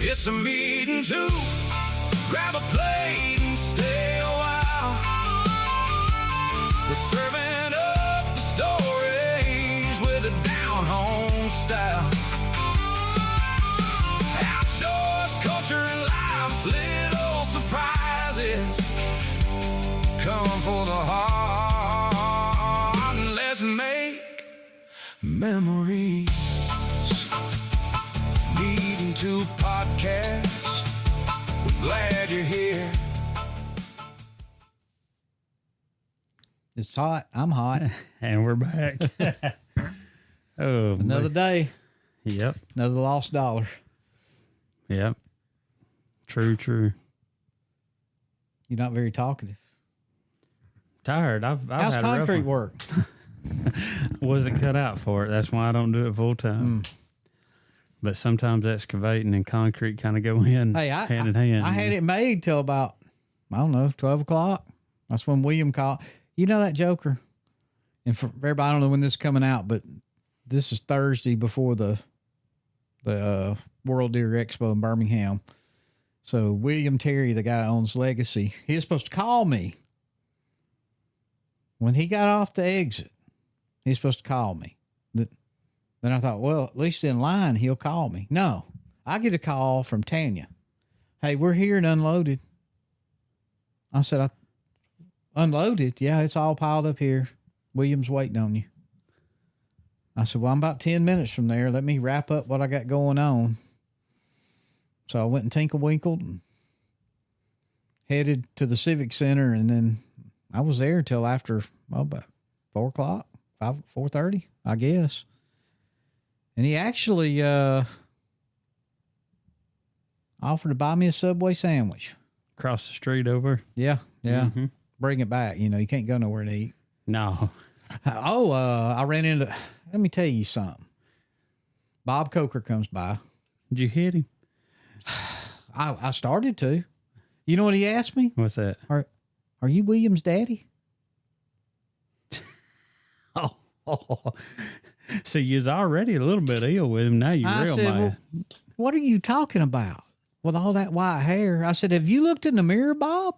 It's a meeting to grab a plate and stay a while. We're serving up the stories with a down-home style. Outdoors, culture, and life's little surprises come for the heart, and let's make memories. Meeting to podcast. We're glad you're here. It's hot. I'm hot. And we're back. Oh, Another day. Yep. Another lost dollar. Yep. True. You're not very talkative. Tired. I've How's had a rough concrete one. work? Wasn't cut out for it. That's why I don't do it full time. But sometimes excavating and concrete kind of go in hand in hand. I had it made till about, I don't know, 12 o'clock. That's when William called. You know that joker? And for everybody, I don't know when this is coming out, but this is Thursday before the World Deer Expo in Birmingham. So William Terry, the guy who owns Legacy, he was supposed to call me. When he got off the exit, he's supposed to call me. Then I thought, well, at least in line, he'll call me. No, I get a call from Tanya. Hey, we're here and unloaded. I said, unloaded? Yeah, it's all piled up here. William's waiting on you. I said, well, I'm about 10 minutes from there. Let me wrap up what I got going on. So I went and tinklewinkled and headed to the Civic Center, and then I was there till after about 4 o'clock, 4:30, I guess. And he actually offered to buy me a Subway sandwich. Across the street over. Yeah. Mm-hmm. Bring it back. You know, you can't go nowhere to eat. No. I ran into, let me tell you something. Bob Coker comes by. Did you hit him? I started to. You know what he asked me? What's that? Are you William's daddy? Oh. So you was already a little bit ill with him. Now you're real said, mad. well, what are you talking about with all that white hair? I said, have you looked in the mirror, Bob?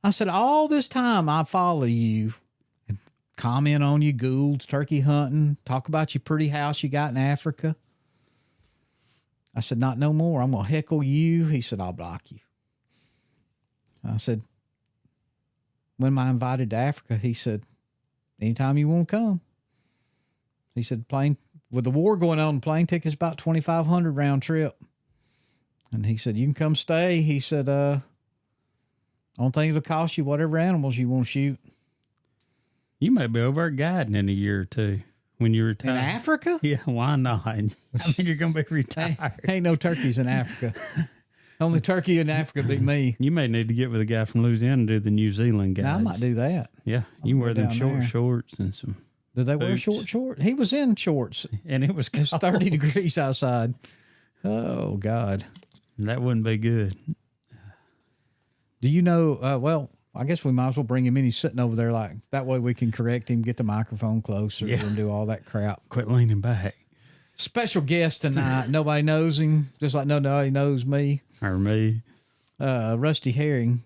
I said, all this time I follow you and comment on you, Goulds, turkey hunting, talk about your pretty house you got in Africa. I said, not no more. I'm going to heckle you. He said, I'll block you. I said, when am I invited to Africa? He said, anytime you want to come. He said, with the war going on, plane ticket's about $2,500 round trip. And he said, you can come stay. He said, only thing it'll cost you whatever animals you want to shoot. You may be over guiding in a year or two when you retire. In Africa? Yeah, why not? I mean, you're going to be retired. Ain't no turkeys in Africa. Only turkey in Africa be me. You may need to get with a guy from Louisiana and do the New Zealand guys. Now, I might do that. Yeah, you wear them short there. shorts and some. Did they wear boots. short? He was in shorts. And it was It's cold. 30 degrees outside. Oh, God. That wouldn't be good. Do you know, well, I guess we might as well bring him in. He's sitting over there like, that way we can correct him, get the microphone closer and do all that crap. Quit leaning back. Special guest tonight. Nobody knows him, just like nobody knows me. Or me. Rusty Herring.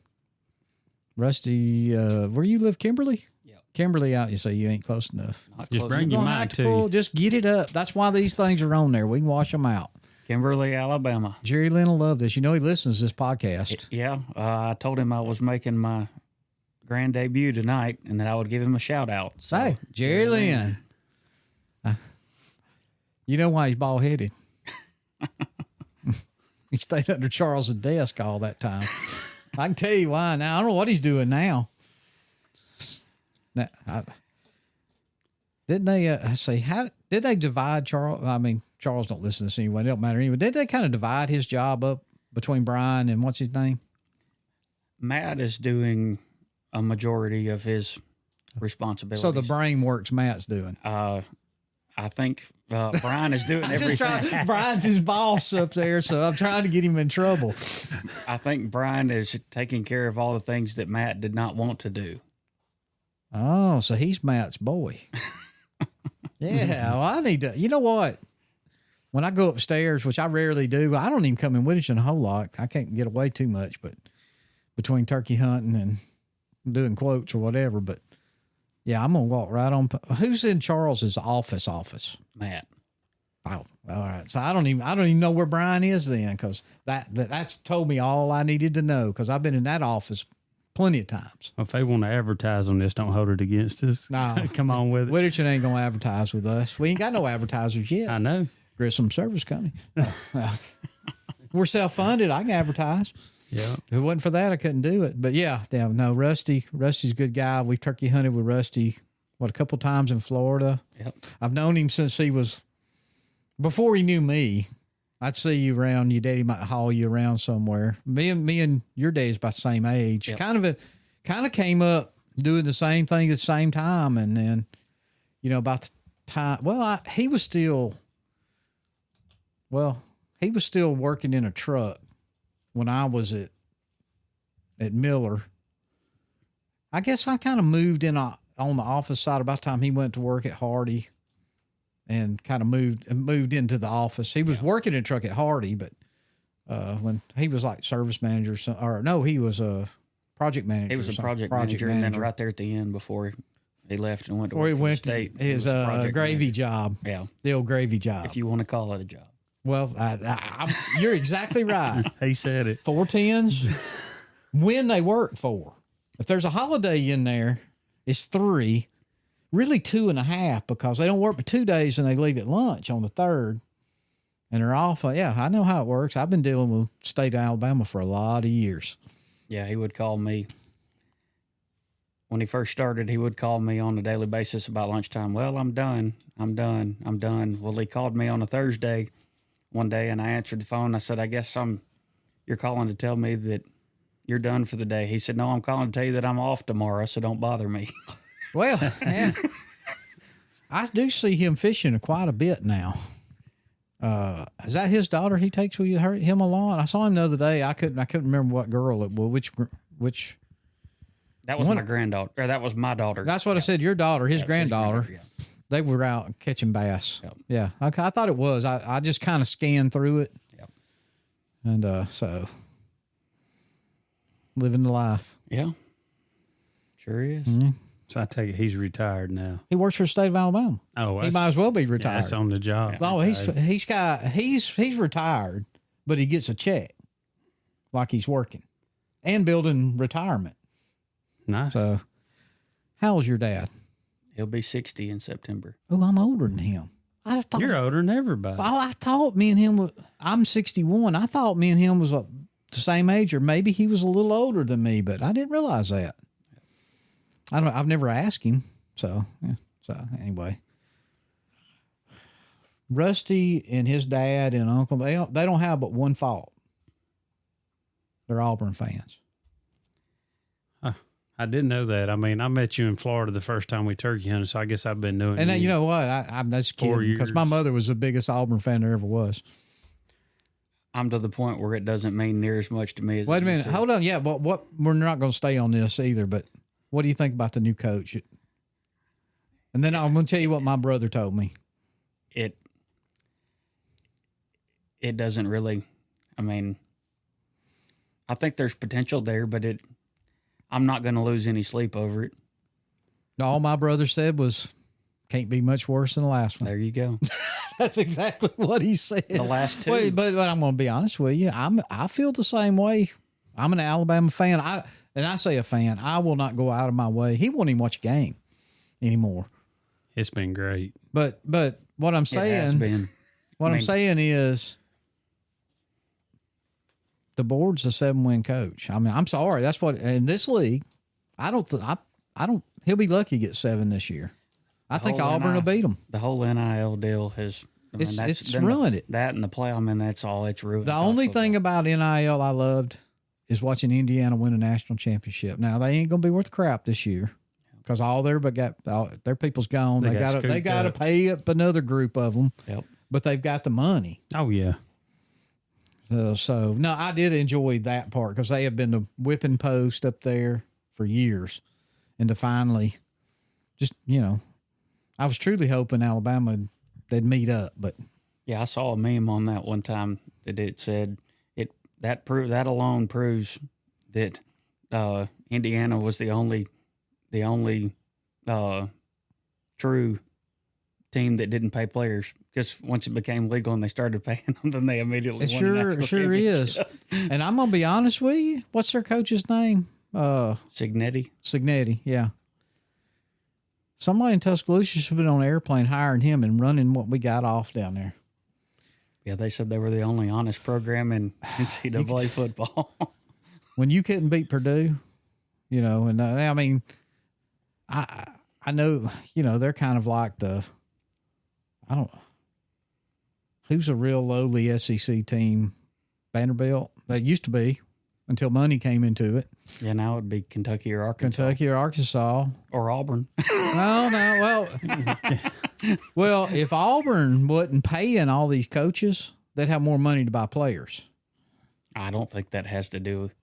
Rusty, where you live, Kimberly? Yeah. Kimberly out, you say you ain't close enough. Not Just close bring enough. your Don't have mic to to pull, you. just get it up. That's why these things are on there. We can wash them out. Kimberly, Alabama. Jerry Lynn will love this. You know he listens to this podcast. Yeah, I told him I was making my grand debut tonight and that I would give him a shout out. So, Hey, Jerry Lynn. You know why he's bald-headed? He stayed under Charles's desk all that time. I can tell you why now. I don't know what he's doing now. Didn't they say how did they divide Charles? I mean, Charles don't listen to this anyway. It don't matter anyway. Did they kind of divide his job up between Brian and what's his name? Matt is doing a majority of his responsibilities. So the brain works Matt's doing. I think Brian is doing everything. Brian's his boss up there, so I'm trying to get him in trouble. I think Brian is taking care of all the things that Matt did not want to do. Oh, so he's Matt's boy. Yeah, well, I need to. You know what? when I go upstairs, which I rarely do, I don't even come in Whittington a whole lot. I can't get away too much, but between turkey hunting and doing quotes or whatever. But yeah, I'm gonna walk right on. Who's in Charles's office? Matt. Oh, all right. So I don't even know where Brian is then, because that's told me all I needed to know, because I've been in that office plenty of times. Well, if they want to advertise on this, don't hold it against us. No, Come on with it. Whittington ain't gonna advertise with us. We ain't got no advertisers yet. I know. Grissom Service Company. We're self-funded. I can advertise. Yeah. If it wasn't for that, I couldn't do it. But yeah, damn, no, Rusty's a good guy. We turkey hunted with Rusty, a couple times in Florida. Yep. I've known him since before he knew me. I'd see you around. Your daddy might haul you around somewhere. Me and your daddy's about the same age. Yep. Kind of came up doing the same thing at the same time. And then, about the time, he was still working in a truck when I was at Miller. I guess I kind of moved in on the office side about the time he went to work at Hardy, and kind of moved into the office. He was working in a truck at Hardy, but when he was like service manager, he was a project manager. He was a project manager, and then right there at the end before he left and went to work for the state. His gravy job. Yeah. The old gravy job. If you want to call it a job. Well, you're exactly right. He said it. 410s, when they work for. If there's a holiday in there, it's 3, really 2.5, because they don't work for 2 days and they leave at lunch on the 3rd, and they're off. Yeah, I know how it works. I've been dealing with state of Alabama for a lot of years. Yeah, he would call me. When he first started, he would call me on a daily basis about lunchtime. Well, I'm done. Well, he called me on a Thursday one day, and I answered the phone. I said, I guess you're calling to tell me that you're done for the day. He said, no, I'm calling to tell you that I'm off tomorrow, so don't bother me. Well, yeah. I do see him fishing quite a bit now. Is that his daughter he takes with him a lot? I saw him the other day. I couldn't remember what girl it was, which. That was my granddaughter, or that was my daughter. That's what I said. Your daughter, his granddaughter. Yeah. They were out catching bass. Yep. Yeah. Okay. I thought it was. I just kind of scanned through it. Yep. And so living the life. Yeah. Sure is. Mm-hmm. So I take it he's retired now. He works for the state of Alabama. Oh, he might as well be retired. Yeah, that's on the job. No, he's retired, but he gets a check like he's working and building retirement. Nice. So, how's your dad? He'll be 60 in September. Oh, I'm older than him. You're older than everybody. Well, I thought me and him I'm 61. I thought me and him was the same age, or maybe he was a little older than me, but I didn't realize that. I've never asked him. So, yeah. So anyway, Rusty and his dad and uncle, they don't have but one fault. They're Auburn fans. I didn't know that. I mean, I met you in Florida the first time we turkey hunted, so I guess I've been doing it. And then, you know what? I'm just kidding, because my mother was the biggest Auburn fan there ever was. I'm to the point where it doesn't mean near as much to me as Wait a minute. Hold on. Yeah, but we're not going to stay on this either, but what do you think about the new coach? And then I'm going to tell you what my brother told me. It doesn't really, I mean, I think there's potential there, but I'm not going to lose any sleep over it. All my brother said was, can't be much worse than the last one. There you go. That's exactly what he said. The last two. Wait, but I'm going to be honest with you. I feel the same way. I'm an Alabama fan. I say a fan. I will not go out of my way. He won't even watch a game anymore. It's been great. But what I'm saying, it has been. I'm saying is, the board's a 7-win coach. I mean, I'm sorry. That's what in this league. I don't. He'll be lucky to get 7 this year. I think Auburn will beat them. The whole NIL deal has. It's ruined it. That and the play. I mean, that's all it's ruined. The only thing about NIL I loved is watching Indiana win a national championship. Now they ain't gonna be worth crap this year because all their people's gone. They got to pay up another group of them. Yep. But they've got the money. Oh yeah. So no, I did enjoy that part because they have been the whipping post up there for years, and to finally, just I was truly hoping Alabama they'd meet up, but Yeah, I saw a meme on that one time that it said that alone proves that Indiana was the only true team that didn't pay players, because once it became legal and they started paying them, then they immediately It won the national sure is. championship. And I'm gonna be honest with you. What's their coach's name? Signetti. Yeah. Somebody in Tuscaloosa should have been on an airplane hiring him and running what we got off down there. Yeah, they said they were the only honest program in NCAA football. When you couldn't beat Purdue, you know, and I mean, I know, you know, they're kind of like who's a real lowly SEC team? Vanderbilt. They used to be until money came into it. Yeah, now it'd be Kentucky or Arkansas. Kentucky or Arkansas. Or Auburn. No. Well, if Auburn wasn't paying all these coaches, they'd have more money to buy players. I don't think that has to do with.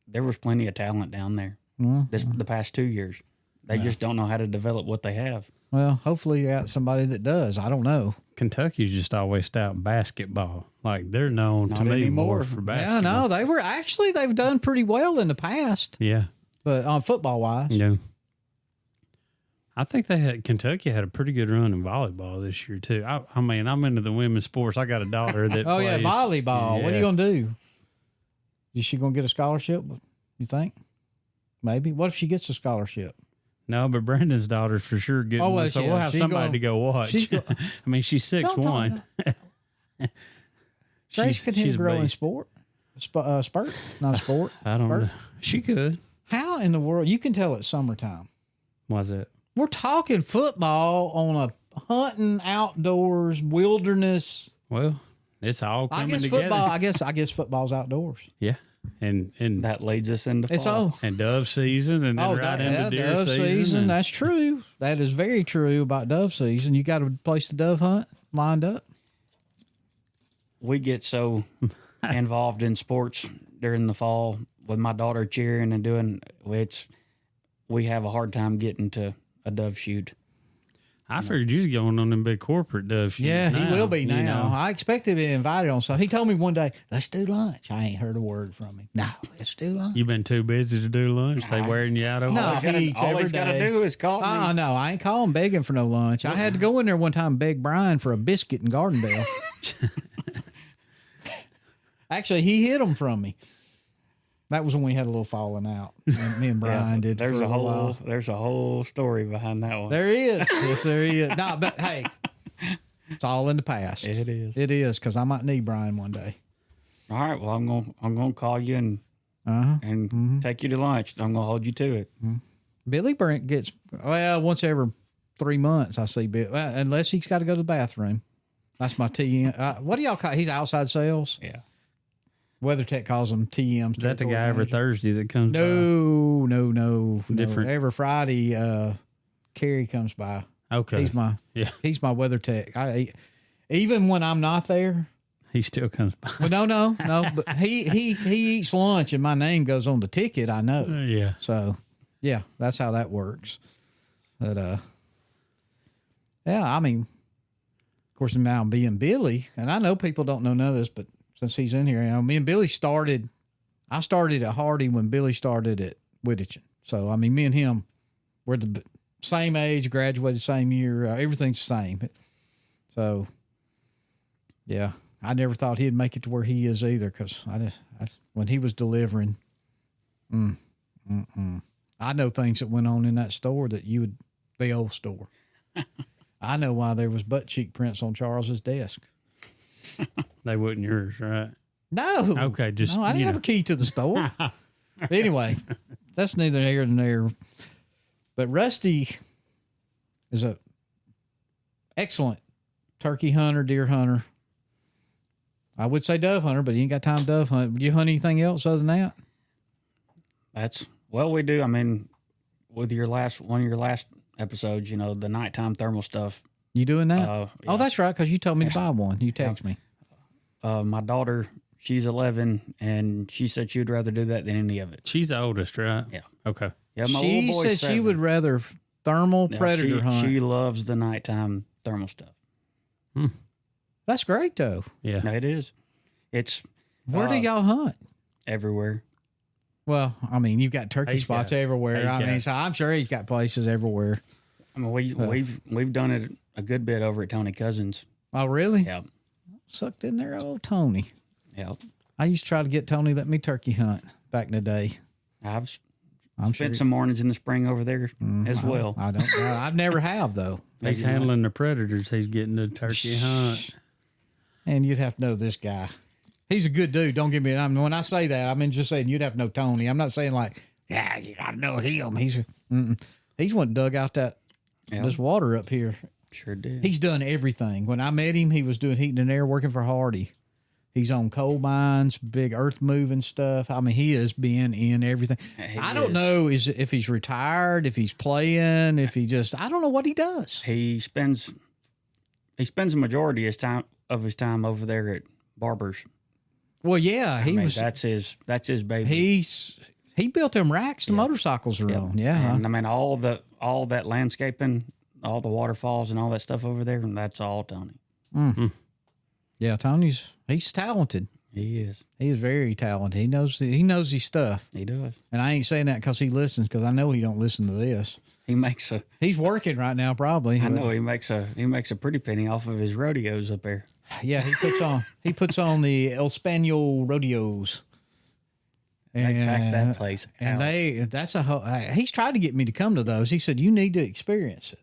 There was plenty of talent down there the past 2 years. They just don't know how to develop what they have. Well, hopefully you got somebody that does. I don't know. Kentucky's just always stout basketball. Like, they're known Not to me anymore. more for Yeah, basketball. no, they've done pretty well in the past, Yeah. but on football wise. Yeah. I think Kentucky had a pretty good run in volleyball this year too. I mean, I'm into the women's sports. I got a daughter that Oh yeah, plays. volleyball. What are Yeah. you gonna do? Is she gonna get a scholarship? You think? Maybe. What if she gets a scholarship? No, but Brandon's daughter's for sure getting Oh, one, well, so yeah, we'll have she somebody gonna- to go watch. she's go- I mean, she's 6'1". Grace can she's a grow in beast. sport. Spurt, not a sport. I don't Spurt. know. She could. How in the world? You can tell it's summertime. Why's that? We're talking football on a hunting, outdoors, wilderness. Well, it's all I coming guess together. football. I guess football's outdoors. Yeah, and That leads us into It's fall. all. and dove season, and then Oh, right into deer dove season. and- That's true. That is very true about dove season. You got a place to dove hunt lined up. We get so involved in sports during the fall with my daughter cheering and doing we have a hard time getting to a dove shoot. I figured you was going on them big corporate dove shoots. Yeah, he now, will be now. you know. I expected to be invited on something. He told me one day, let's do lunch. I ain't heard a word from him. No, let's do lunch. You been too busy to do lunch? They wearing you out over No. there? He eats All every he's got to day. do is call me. No, I ain't calling begging for no lunch. I had to go in there one time and beg Brian for a biscuit in Gardendale. Actually, he hid them from me. That was when we had a little falling out. Me and Brian did. There's for a little while. whole story behind that one. There he is. Yes, there he is. No, but hey, it's all in the past. It is. It is, because I might need Brian one day. All right. Well, I'm gonna call you and take you to lunch. I'm gonna hold you to it. Billy Brent gets once every 3 months. I see Bill, unless he's got to go to the bathroom. That's my TM. What do y'all call? He's outside sales. Yeah. WeatherTech calls them TMs. Is that the guy every Thursday that comes by? No. Different. Every Friday, Kerry comes by. Okay. He's my WeatherTech. Even when I'm not there. He still comes by. Well, no. But he eats lunch and my name goes on the ticket. I know. Yeah. So, yeah, that's how that works. But yeah, I mean, of course, now I'm being Billy, and I know people don't know none of this, but since he's in here, you know, me and Billy started. I started at Hardy when Billy started at Wittich. So, I mean, me and him were the same age, graduated same year. Everything's the same. So, yeah, I never thought he'd make it to where he is either, because when he was delivering, I know things that went on in that store that the old store. I know why there was butt cheek prints on Charles's desk. They wasn't yours, right? No. Okay, I didn't have a key to the store. Anyway, that's neither here nor there. But Rusty is a excellent turkey hunter, deer hunter. I would say dove hunter, but he ain't got time to dove hunt. Do you hunt anything else other than that? We do. I mean, with one of your last episodes, you know, the nighttime thermal stuff. You doing that? Yeah. Oh, that's right, because you told me to buy one. You text me. My daughter, she's 11, and she said she would rather do that than any of it. She's the oldest, right? Yeah. Okay. Yeah, my She little boy's said she 7. would rather thermal Yeah, predator hunt. She loves the nighttime thermal stuff. That That's great though. Yeah. No, it is. It's Where do y'all hunt? everywhere. Well, I mean, you've got turkey He's spots got- everywhere. he's I mean, got- so I'm sure he's got places everywhere. I mean, we've done it a good bit over at Tony Cousins. Oh, really? Yep. Sucked in there, old Tony. Yep. I used to try to get Tony to let me turkey hunt back in the day. I've I'm spent sure. some mornings in the spring over there as well. I don't. I've never have though. He's handling the predators. He's getting the turkey hunt. And you'd have to know this guy. He's a good dude. Don't get me. I mean, when I say that, I mean just saying you'd have to know Tony. I'm not saying like, yeah, you got to know him. He's one dug out that Yep. this water up here. Sure did. He's done everything. When I met him, he was doing heating and air, working for Hardy. He's on coal mines, big earth moving stuff. I mean, he has been in everything. He I don't is. know if he's retired, if he's playing, if he just I don't know what he does. He spends the majority of his time over there at Barber's. Well, yeah, I mean, that's his baby. he built them racks the motorcycles are on. Yeah, And I mean all that landscaping, all the waterfalls and all that stuff over there, and that's all Tony. yeah. He's talented. He is. He is very talented. He knows his stuff. He does. And I ain't saying that because he listens, because I know he don't listen to this. He makes a. He's working right now, probably. I know he makes a pretty penny off of his rodeos up there. Yeah, he puts on the El Spaniel rodeos. They pack that place And out. he's tried to get me to come to those. He said, you need to experience it.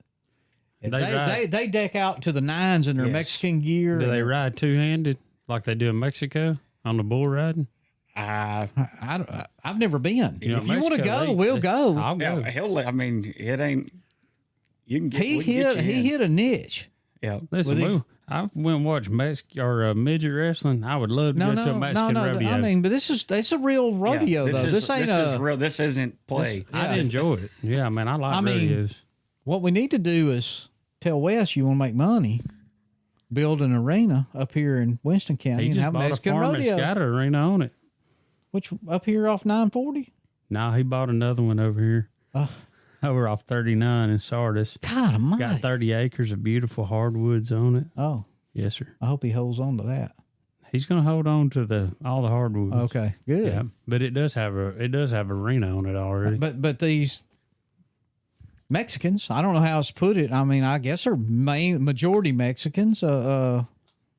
They deck out to the nines in their Yes. Mexican gear. Do they ride two-handed like they do in Mexico on the bull riding? I've never been. You know, If you want to Mexico, go, we'll go. I'll go. Yeah, I mean, it ain't. You can get. He we can get you in. hit a niche. Yeah. Listen, I went and watched midget wrestling. I would love to go to a Mexican rodeo. I mean, but it's a real rodeo Yeah, though. This ain't is real. This isn't play. I'd enjoy it. Yeah, man, I like rodeos. What we need to do is tell Wes you want to make money, build an arena up here in Winston County He and just have a bought a Mexican farm rodeo. that's got an arena on it. Which up here off 940? No, he bought another one over here. Over off 39 in Sardis. God almighty. Got 30 acres of beautiful hardwoods on it. Oh, Yes, sir. I hope he holds on to that. He's going to hold on to all the hardwoods. Okay, good. Yeah, but it does have arena on it already. But these Mexicans, I don't know how else to put it. I mean, I guess they're majority Mexicans,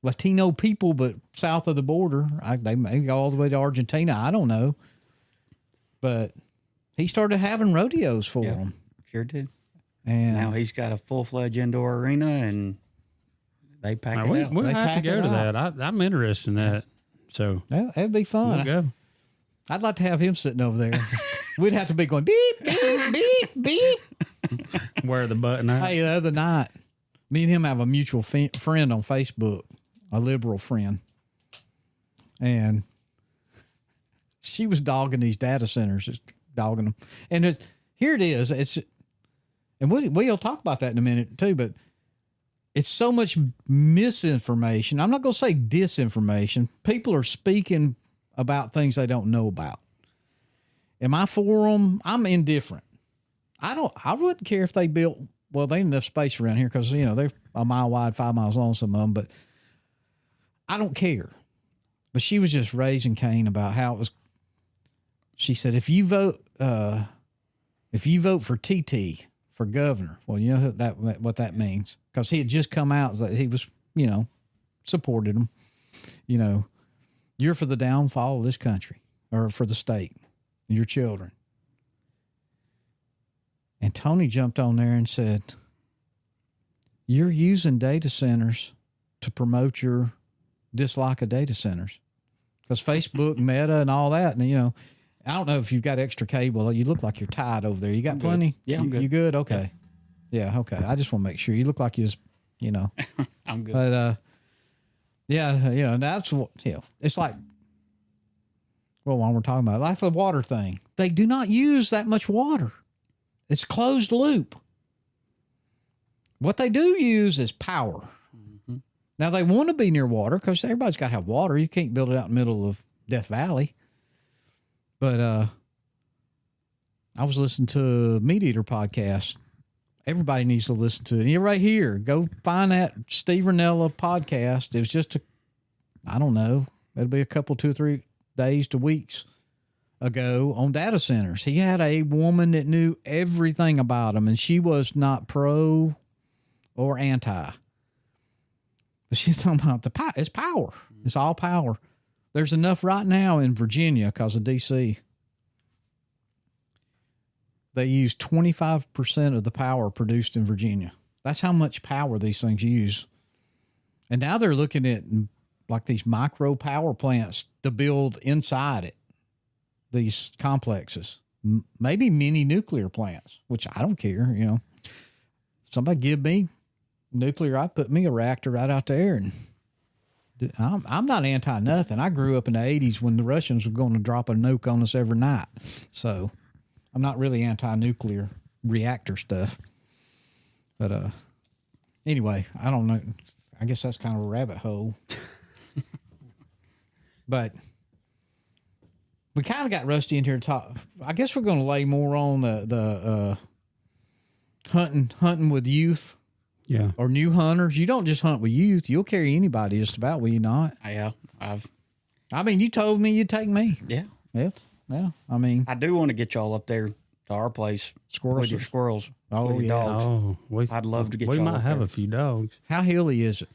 Latino people, but south of the border. They may go all the way to Argentina. I don't know. But he started having rodeos for them. Sure did. And Now he's got a full-fledged indoor arena, and they pack Now, it out. we'll They have to pack go it to out. that. I'm interested in that. So that'd be fun. we'll go. I'd like to have him sitting over there. We'd have to be going beep, beep, beep, beep. Wear the button out. Hey, the other night, me and him have a mutual friend on Facebook, a liberal friend. And she was dogging these data centers, just dogging them. And here it is. And we'll talk about that in a minute too, but it's so much misinformation. I'm not going to say disinformation. People are speaking about things they don't know about. Am I for them? I'm indifferent. I wouldn't care if they built, well, they ain't enough space around here because, they're a mile wide, 5 miles long, some of them, but I don't care. But she was just raising Cain about how it was. She said, if you vote for TT for governor, well, you know what that means, because he had just come out that he was, supported him. You're for the downfall of this country or for the state and your children. And Tony jumped on there and said, you're using data centers to promote your dislike of data centers. Because Facebook, Meta, and all that. And, I don't know if you've got extra cable. You look like you're tied over there. You got plenty? Yeah, I'm good. You good? Okay. Yeah, okay. I just want to make sure. You look like you're, I'm good. But, that's what, it's like, well, while we're talking about it, like the water thing, they do not use that much water. It's closed loop. What they do use is power. Mm-hmm. Now, they want to be near water because everybody's got to have water. You can't build it out in the middle of Death Valley. But I was listening to a Meat Eater podcast, Everybody needs to listen to it. And you're right here. Go find that Steve Ranella podcast. It was just I don't know. It'll be a couple, 2 or 3 days to weeks ago on data centers. He had a woman that knew everything about them, and she was not pro or anti. But she's talking about it's power. It's all power. There's enough right now in Virginia because of D.C. They use 25% of the power produced in Virginia. That's how much power these things use. And now they're looking at like these micro power plants to build inside it, these complexes, maybe mini nuclear plants, which I don't care. You know, somebody give me nuclear, I put me a reactor right out there. And I'm not anti nothing. I grew up in the 80s when the Russians were going to drop a nuke on us every night. So I'm not really anti-nuclear reactor stuff. But anyway, I don't know. I guess that's kind of a rabbit hole. But we kind of got Rusty in here to talk. I guess we're going to lay more on the hunting with youth. Yeah. Or new hunters. You don't just hunt with youth. You'll carry anybody just about, will you not? Yeah, I mean, you told me you'd take me. Yeah. Yeah. I mean, I do want to get y'all up there to our place with your squirrels. Oh, with your yeah. dogs. Oh, I'd love to get we y'all might up have there. a few dogs. how hilly is it?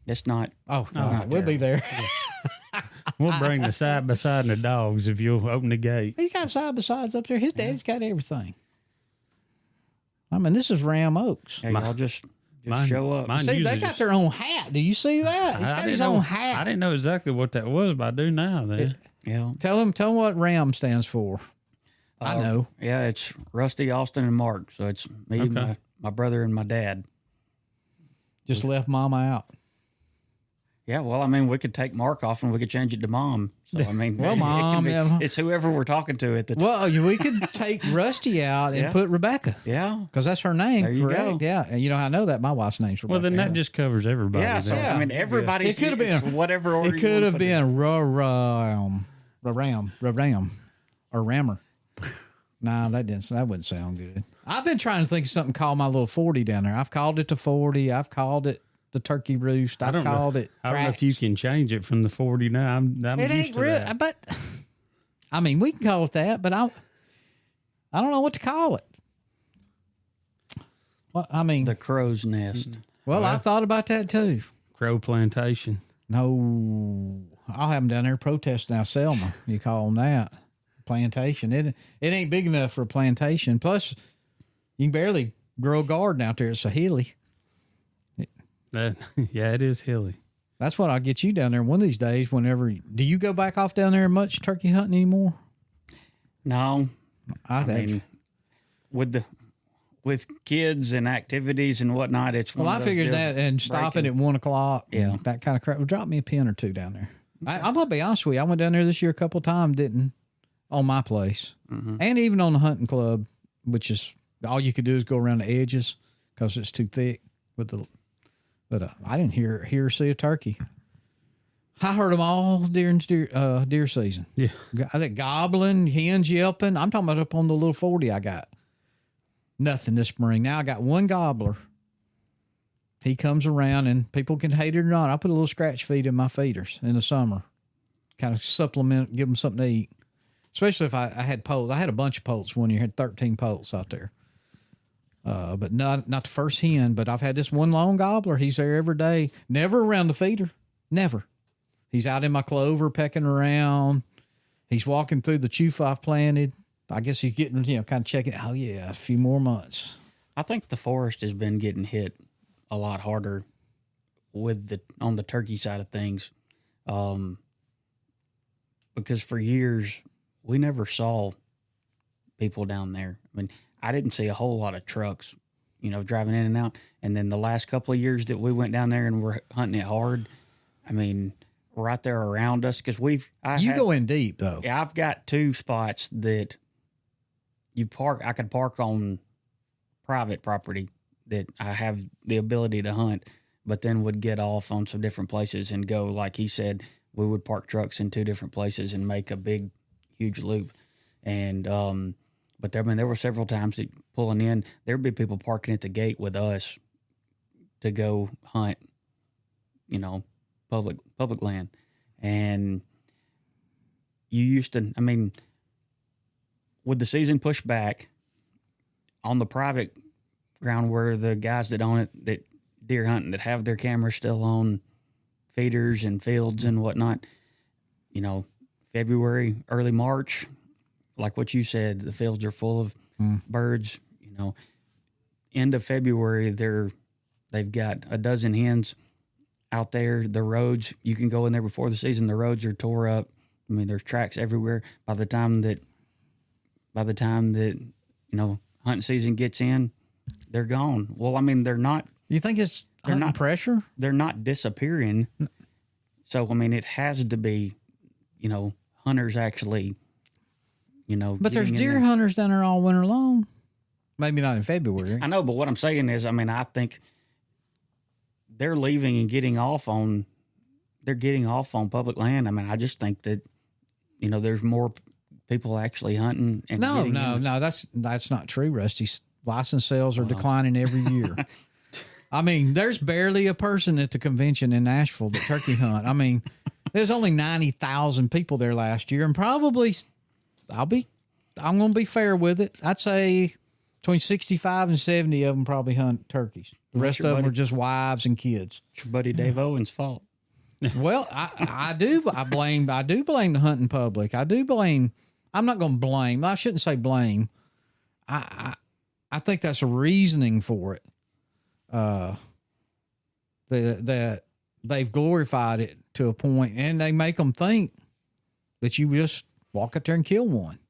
It's not. Oh, No, all right, not we'll be there. We'll bring the side by side and the dogs if you'll open the gate. He got side by sides up there. His daddy's got everything. I mean, this is Ram Oaks. Hey, y'all just show up. mine See, they uses- got their own hat. Do you see that? He's got didn't his know- own hat. I didn't know exactly what that was, but I do now. Then Yeah. Tell him what Ram stands for. I know. Yeah, it's Rusty, Austin, and Mark. So it's me, Okay. my brother, and my dad. Just left Mama out. Yeah, well, I mean, we could take Mark off and we could change it to Mom. So, I mean, Well, it can Mom, be- yeah. it's whoever we're talking to at the time. Well, we could take Rusty out and Yeah. put Rebecca Yeah. because that's her name. There you correct? go. Yeah. And you know how I know that? My wife's name's Rebecca. well, then that just covers everybody. Yeah, so, then. I mean, everybody. It could have been whatever order It you could wanna have put it been in. Ram, or Rammer. Nah, that wouldn't sound good. I've been trying to think of something to call my little 40 down there. I've called it the 40. I've called it the turkey roost. I've called it I don't know if you can change it from the 40 now. I'm It used ain't to real, that. but I mean, we can call it that, but I don't know what to call it. Well, I mean, The crow's nest. well, I thought about that too. Crow Plantation. No, I'll have them down there protesting now, Selma. You call them that plantation? It ain't big enough for a plantation. Plus, you can barely grow a garden out there. It's so hilly. Yeah, it is hilly. That's what I'll get you down there one of these days. Whenever do you go back off down there much turkey hunting anymore? No, I mean, with kids and activities and whatnot, it's one Well, of I those figured deals that and stopping breaking. at 1 o'clock. Yeah. That kind of crap. Well, drop me a pin or two down there. I'm going to be honest with you. I went down there this year a couple of times, didn't on my place. And even on the hunting club, which is all you could do is go around the edges because it's too thick but I didn't hear or see a turkey. I heard them all during deer season. Yeah. I think gobbling, hens yelping. I'm talking about up on the little 40 I got. Nothing this spring. Now I got one gobbler. He comes around and people can hate it or not. I put a little scratch feed in my feeders in the summer. Kind of supplement, give them something to eat. Especially if I had poults. I had a bunch of poults one year. I had 13 poults out there. But not the first hen, but I've had this one long gobbler. He's there every day. Never around the feeder. Never. He's out in my clover pecking around. He's walking through the chufa I've planted. I guess he's getting, kind of checking. Oh, yeah, a few more months. I think the forest has been getting hit a lot harder on the turkey side of things, because for years we never saw people down there. I mean, I didn't see a whole lot of trucks, driving in and out. And then the last couple of years that we went down there and we're hunting it hard, I mean, right there around us, because go in deep though. Yeah, I've got two spots that I could park on private property that I have the ability to hunt, but then would get off on some different places and go, like he said, we would park trucks in two different places and make a big, huge loop. And, But there were several times that pulling in, there'd be people parking at the gate with us to go hunt, public land. And you used to, with the season pushed back on the private ground where the guys that own it, that deer hunting, that have their cameras still on feeders and fields and whatnot, February, early March, like what you said, the fields are full of birds. End of February, they've got a dozen hens out there. The roads, you can go in there before the season. The roads are tore up. There's tracks everywhere. By the time that hunting season gets in, they're gone. Well, they're not. You think it's hunting pressure? They're not disappearing. So it has to be, hunters actually, But there's deer hunters down there all winter long. Maybe not in February. I know, but what I'm saying is, I think they're leaving and getting off on public land. I just think that, there's more people actually hunting. And No, that's not true, Rusty. License sales are declining every year. There's barely a person at the convention in Nashville that turkey hunt. There's only 90,000 people there last year, and probably I'm going to be fair with it. I'd say between 65 and 70 of them probably hunt turkeys. The rest of them are just wives and kids. It's your buddy Dave Owens' fault. Well, I do blame the hunting public. I'm not going to blame. I shouldn't say blame. I think that's a reasoning for it. That they've glorified it to a point, and they make them think that you just walk up there and kill one.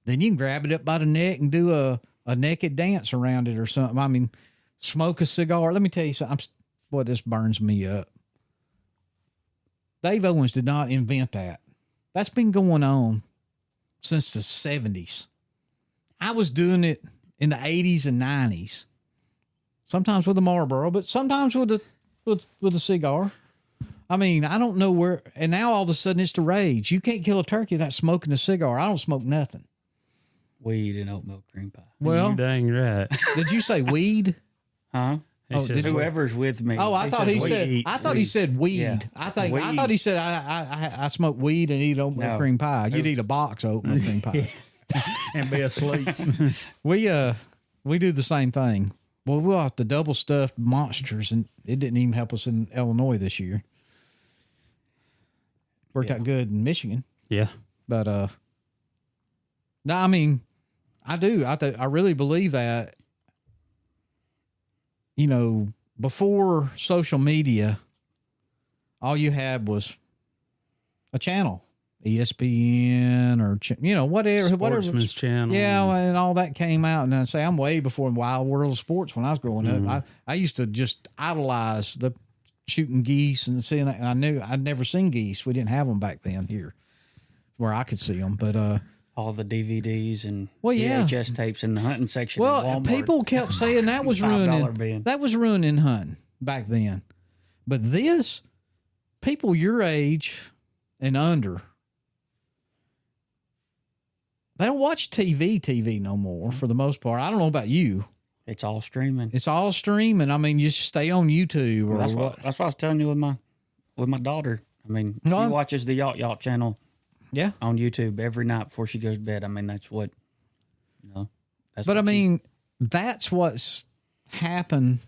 Then you can grab it up by the neck and do a naked dance around it or something. Smoke a cigar. Let me tell you something. This burns me up. Dave Owens did not invent that. That's been going on since the 70s. I was doing it in the 80s and 90s. Sometimes with a Marlboro, but sometimes with a cigar. I don't know where, and now all of a sudden it's the rage. You can't kill a turkey without smoking a cigar. I don't smoke nothing. Weed and oat milk cream pie. Well, you dang right. Did you say weed? Huh? Whoever's with me. Oh, I thought he said weed. Yeah. I thought he said I smoke weed and eat oatmeal cream pie. You'd eat a box of oatmeal cream pie and be asleep. We do the same thing. Well, we'll have to double stuffed monsters, and it didn't even help us in Illinois this year. Worked out good in Michigan. Yeah. But no, I do. I really believe that. Before social media, all you had was a channel, ESPN or whatever, Sportsman's Channel. Yeah, and all that came out. And I say I'm way before Wild World of Sports when I was growing up. I used to just idolize the shooting geese and seeing that. And I knew I'd never seen geese. We didn't have them back then here where I could see them. But all the DVDs and VHS tapes in the hunting section. Well, of Walmart. People kept saying that was ruining. That was ruining hunting back then. But this, people your age and under, they don't watch TV no more for the most part. I don't know about you. It's all streaming. You just stay on YouTube. Or that's what I was telling you with my daughter. She watches the Yacht channel. Yeah, on YouTube every night before she goes to bed. That's what, That's but that's what's happened.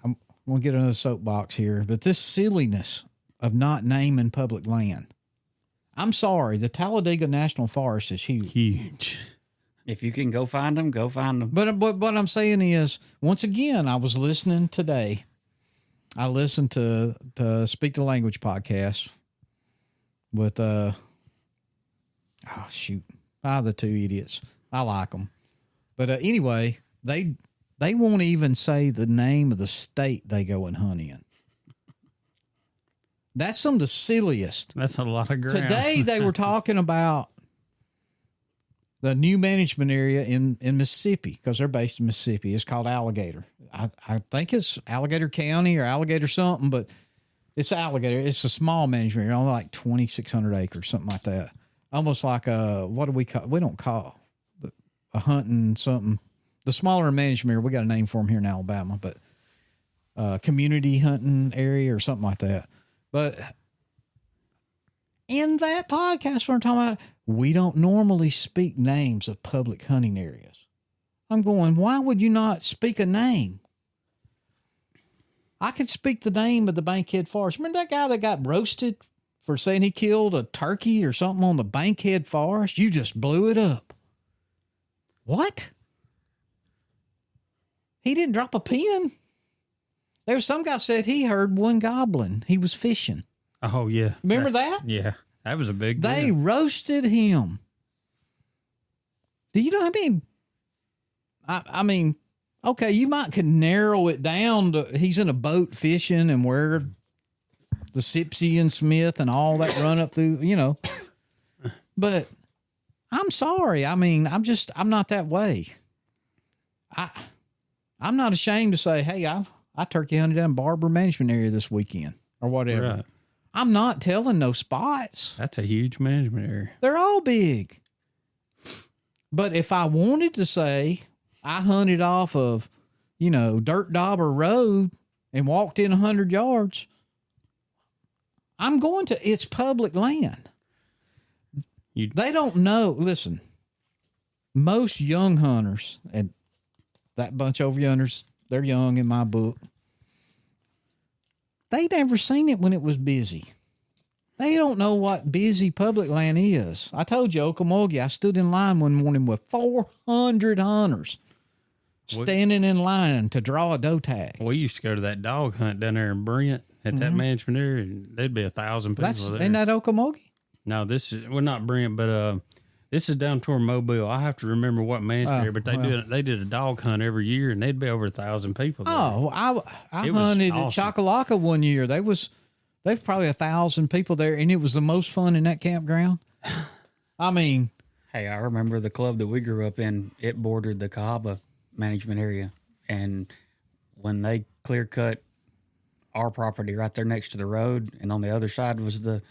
I'm going to get another soapbox here, but this silliness of not naming public land. I'm sorry, the Talladega National Forest is huge. Huge. If you can go find them, go find them. But what I'm saying is, once again, I was listening today. I listened to Speak the Language podcast with the two idiots. I like them, but anyway, they won't even say the name of the state they go and hunt in. That's some of the silliest. That's a lot of ground. Today they were talking about the new management area in Mississippi, because they're based in Mississippi. It's called Alligator. I think it's Alligator County or Alligator something, but it's Alligator. It's a small management area, only like 2,600 acres, something like that. almost like what do we call? We don't call a hunting something. The smaller management area, we got a name for them here in Alabama, but community hunting area or something like that. But in that podcast, we're talking about, we don't normally speak names of public hunting areas. I'm going, why would you not speak a name? I could speak the name of the Bankhead Forest. Remember that guy that got roasted for saying he killed a turkey or something on the Bankhead Forest? You just blew it up. What? He didn't drop a pin. There was some guy said he heard one goblin. He was fishing. Oh, yeah. Remember that? Yeah. That was a big deal. They roasted him. Do you know what I mean? I mean, okay, you might could narrow it down to he's in a boat fishing and where the Sipsey and Smith and all that run up through, you know. But I'm sorry. I mean, I'm not that way. I'm not ashamed to say, hey, I turkey hunted down Barber Management Area this weekend or whatever. Right. I'm not telling no spots. That's a huge management area. They're all big. But if I wanted to say I hunted off of, you know, Dirt Dauber Road and walked in 100 yards, I'm going to, it's public land. They don't know. Listen, most young hunters, and that bunch over yonders, they're young in my book. They never seen it when it was busy. They don't know what busy public land is. I told you, Okmulgee, I stood in line one morning with 400 hunters standing in line to draw a doe tag. We used to go to that dog hunt down there in Brent at that management area, and there'd be 1,000 people there. Ain't that Okmulgee? No, we're not Brent, but this is down toward Mobile. I have to remember what management area, but they did a dog hunt every year, and they'd be over 1,000 people there. Oh, I hunted at Chocolaca one year. There's probably 1,000 people there, and it was the most fun in that campground. I mean, hey, I remember the club that we grew up in. It bordered the Cahaba management area, and when they clear cut our property right there next to the road, and on the other side was the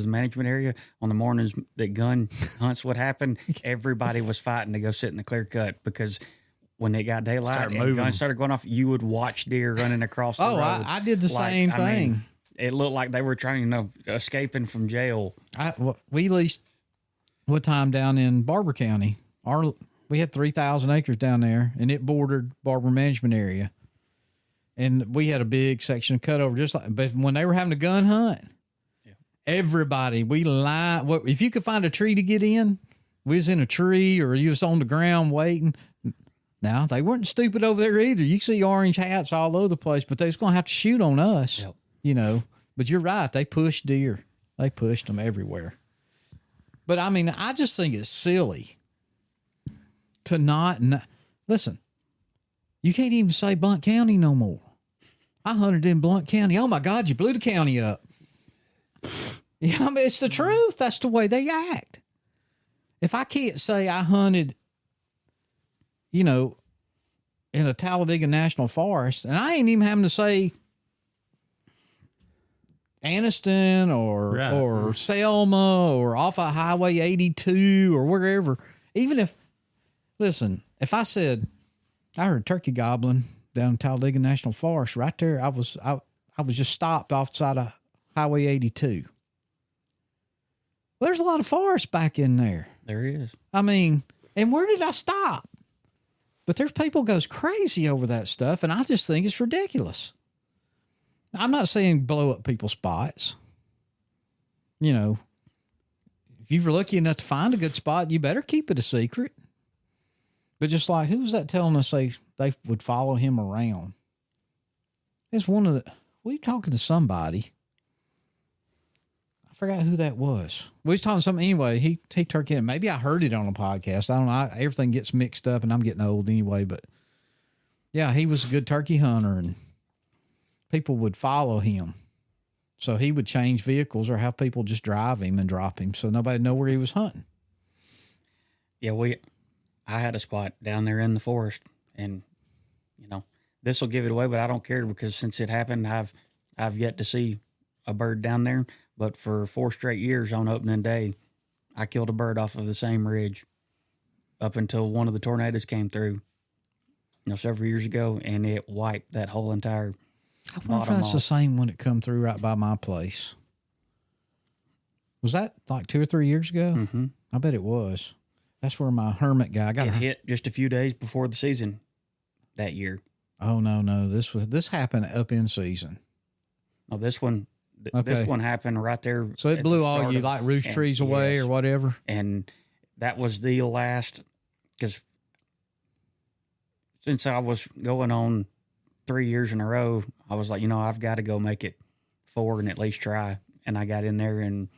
management area. On the mornings that gun hunts would happen, everybody was fighting to go sit in the clear cut because when it got daylight and guns started going off, you would watch deer running across the road. I did the same thing. I mean, it looked like they were trying, escaping from jail. We leased one time down in Barber County. We had 3,000 acres down there, and it bordered Barber Management Area. And we had a big section of cutover, but when they were having a gun hunt, everybody, if you could find a tree to get in, we was in a tree or you was on the ground waiting. Now, they weren't stupid over there either. You see orange hats all over the place, but they was going to have to shoot on us, But you're right. They pushed deer. They pushed them everywhere. But, I mean, I just think it's silly to not listen, you can't even say Blount County no more. I hunted in Blount County. Oh, my God, you blew the county up. Yeah, I mean, it's the truth. That's the way they act. If I can't say I hunted, in the Talladega National Forest, and I ain't even having to say Anniston or Selma or off of Highway 82 or wherever. Even if I said I heard a turkey gobbling down Talladega National Forest right there, I was just stopped off the side of Highway 82. Well, there's a lot of forest back in there. There is. I mean, and where did I stop? But there's people goes crazy over that stuff, and I just think it's ridiculous. I'm not saying blow up people's spots. If you're lucky enough to find a good spot, you better keep it a secret. But just like, who was that telling us they would follow him around? It's one of the, we talking to somebody. I forgot who that was. We was talking to something anyway. He turkey, maybe I heard it on a podcast. I don't know. Everything gets mixed up and I'm getting old anyway, but yeah, he was a good turkey hunter and people would follow him. So he would change vehicles or have people just drive him and drop him so nobody would know where he was hunting. Yeah, I had a spot down there in the forest, and this will give it away, but I don't care because since it happened, I've yet to see a bird down there. But for 4 straight years on opening day, I killed a bird off of the same ridge up until one of the tornadoes came through, several years ago, and it wiped that whole entire I wonder if bottom that's off. the same one that come through right by my place. Was that like 2 or 3 years ago? Mm-hmm. I bet it was. That's where my hermit guy got It hit just a few days before the season that year. Oh no. This happened up in season. Oh, this one Okay. happened right there. So it at blew the all start you of- like roof and- trees away yes. or whatever. And that was the last, because since I was going on 3 years in a row, I was like, I've got to go make it 4 and at least try. And I got in there and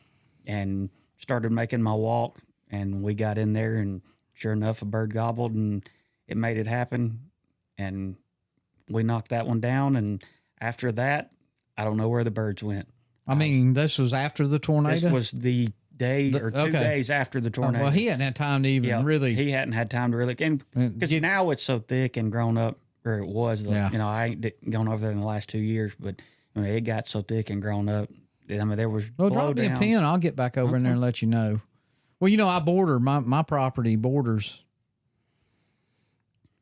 started making my walk, and we got in there, and sure enough, a bird gobbled, and it made it happen. And we knocked that one down. And after that, I don't know where the birds went. I mean, this was after the tornado. This was the day or 2 days after the Oh, tornado. well, he hadn't had time to even really. He hadn't had time to really, because Get- now it's so thick and grown up, or it was. Yeah. I ain't gone over there in the last 2 years, but it got so thick and grown up. I mean, there was Well, drop me a blowdowns. pin. I'll get back over in there and let you know. Well, I border my property borders.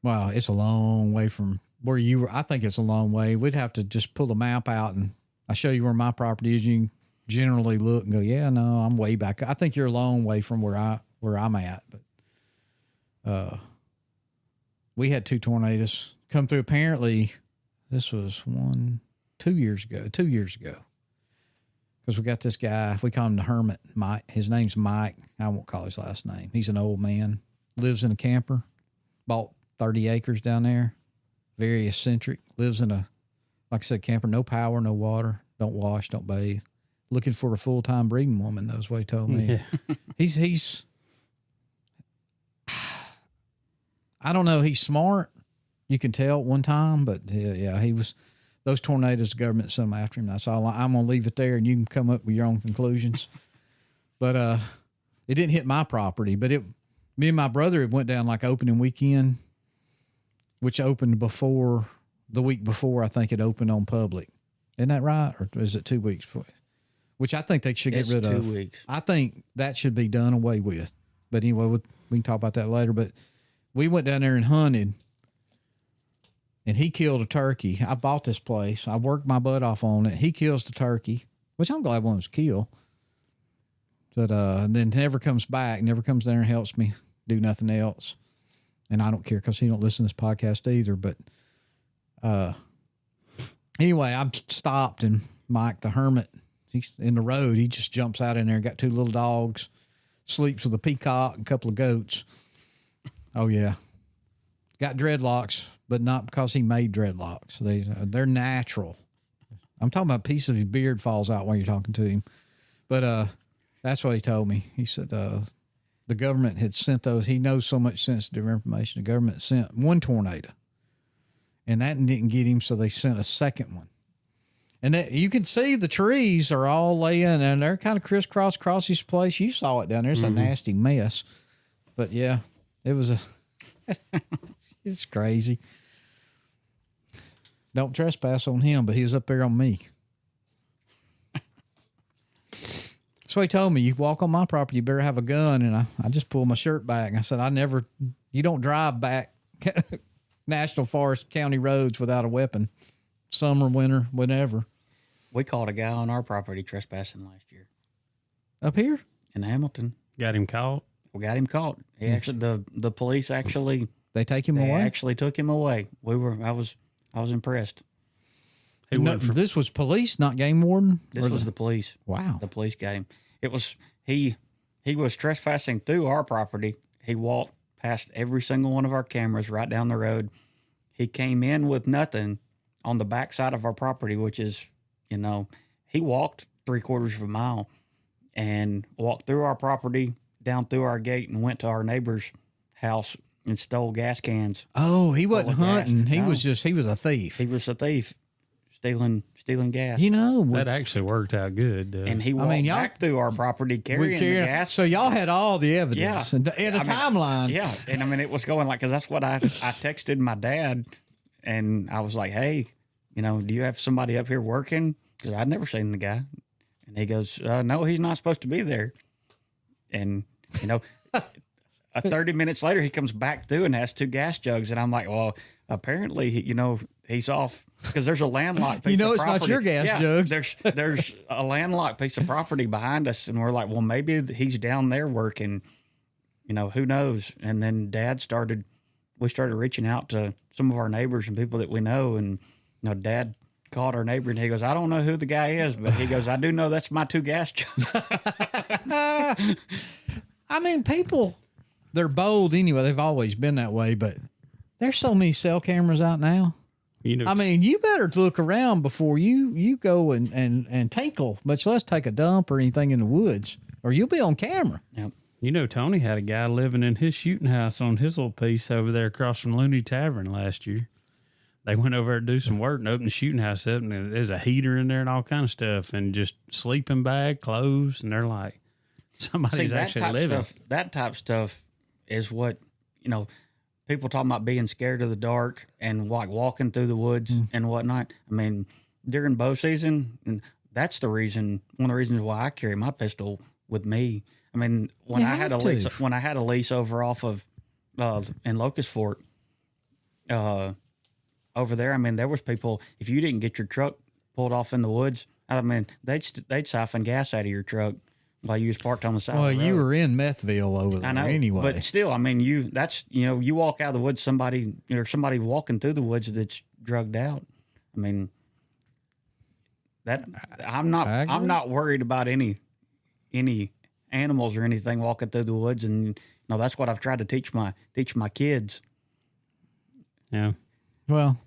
Well, it's a long way from where you were. I think it's a long way. We'd have to just pull the map out and I show you where my property is. You can generally look and go, yeah, no, I'm way back. I think you're a long way from where I'm at. But we had 2 tornadoes come through. Apparently, this was 2 years ago. 2 years ago. Because we got this guy, we call him the Hermit, Mike. His name's Mike. I won't call his last name. He's an old man, lives in a camper, bought 30 acres down there, very eccentric, lives in a, like I said, camper, no power, no water, don't wash, don't bathe. Looking for a full-time breeding woman, that's what he told me. Yeah. He's I don't know, he's smart. You can tell at one time, but yeah, he was. Those tornadoes, the government sent them after him. That's all. I'm going to leave it there, and you can come up with your own conclusions. But it didn't hit my property. But me and my brother had went down like opening weekend, which opened before the week before. I think it opened on public. Isn't that right, or is it 2 weeks before? Which I think they should get It's rid 2 of. weeks. I think that should be done away with. But anyway, we can talk about that later. But we went down there and hunted. And he killed a turkey. I bought this place. I worked my butt off on it. He kills the turkey, which I'm glad one was killed. But then never comes back, never comes there and helps me do nothing else. And I don't care because he don't listen to this podcast either. But anyway, I'm stopped, and Mike the Hermit, he's in the road. He just jumps out in there, got 2 little dogs, sleeps with a peacock and a couple of goats. Oh, yeah. Got dreadlocks, but not because he made dreadlocks. They're natural. I'm talking about a piece of his beard falls out while you're talking to him. But that's what he told me. He said the government had sent those. He knows so much sensitive information. The government sent 1 tornado, and that didn't get him, so they sent a second one. And that, you can see the trees are all laying, and they're kind of crisscross across his place. You saw it down there. It's a nasty mess. But, yeah, it was a... It's crazy. Don't trespass on him, but he was up there on me. So he told me, you walk on my property, you better have a gun. And I just pulled my shirt back. And I said, you don't drive back National Forest County roads without a weapon. Summer, winter, whenever. We caught a guy on our property trespassing last year Up here? in Hamilton. Got him caught. We got him caught. He actually, the police actually, They take him they away? actually took him away. I was impressed. He No, went for, this was police, not game warden? This Or was the police. Wow. The police got him. It was he was trespassing through our property. He walked past every single one of our cameras right down the road. He came in with nothing on the back side of our property, which is, he walked 3/4 of a mile and walked through our property, down through our gate, and went to our neighbor's house and stole gas cans. Oh, he wasn't Full of gas. hunting. He No. was a thief. He was a thief, stealing gas. that actually worked out good. And he walked y'all- back through our property carrying the gas. So y'all had all the evidence Yeah. and a I mean, timeline. Yeah. And I mean, it was going like, because that's what I texted my dad, and I was like, hey, do you have somebody up here working? Because I'd never seen the guy. And he goes, no, he's not supposed to be there. And, 30 minutes later, he comes back through and has 2 gas jugs. And I'm like, well, apparently, he's off because there's a landlocked piece of it's property. not your gas jugs. There's a landlocked piece of property behind us. And we're like, well, maybe he's down there working, who knows? And then we started reaching out to some of our neighbors and people that we know. And, Dad called our neighbor and he goes, I don't know who the guy is, but he goes, I do know that's my 2 gas jugs. I mean, people, they're bold anyway. They've always been that way, but there's so many cell cameras out now. I mean, you better look around before you go and tinkle, much less take a dump or anything in the woods, or you'll be on camera. Yep. Tony had a guy living in his shooting house on his little piece over there across from Looney Tavern last year. They went over there to do some work and opened the shooting house up, and there's a heater in there and all kind of stuff, and just sleeping bag, clothes, and they're like, somebody's actually living. That type of stuff is what, people talking about being scared of the dark and like walking through the woods and whatnot. I mean, during bow season, and that's one of the reasons why I carry my pistol with me. I mean, when I had a lease over off of in Locust Fork, over there, I mean, there was people, if you didn't get your truck pulled off in the woods, I mean, they'd siphon gas out of your truck while you was parked on the side of the road. Well, you were in Methville over there anyway. But still, I mean, you walk out of the woods, somebody walking through the woods that's drugged out. I mean, that I'm not worried about any animals or anything walking through the woods, and that's what I've tried to teach my kids. Yeah. Well,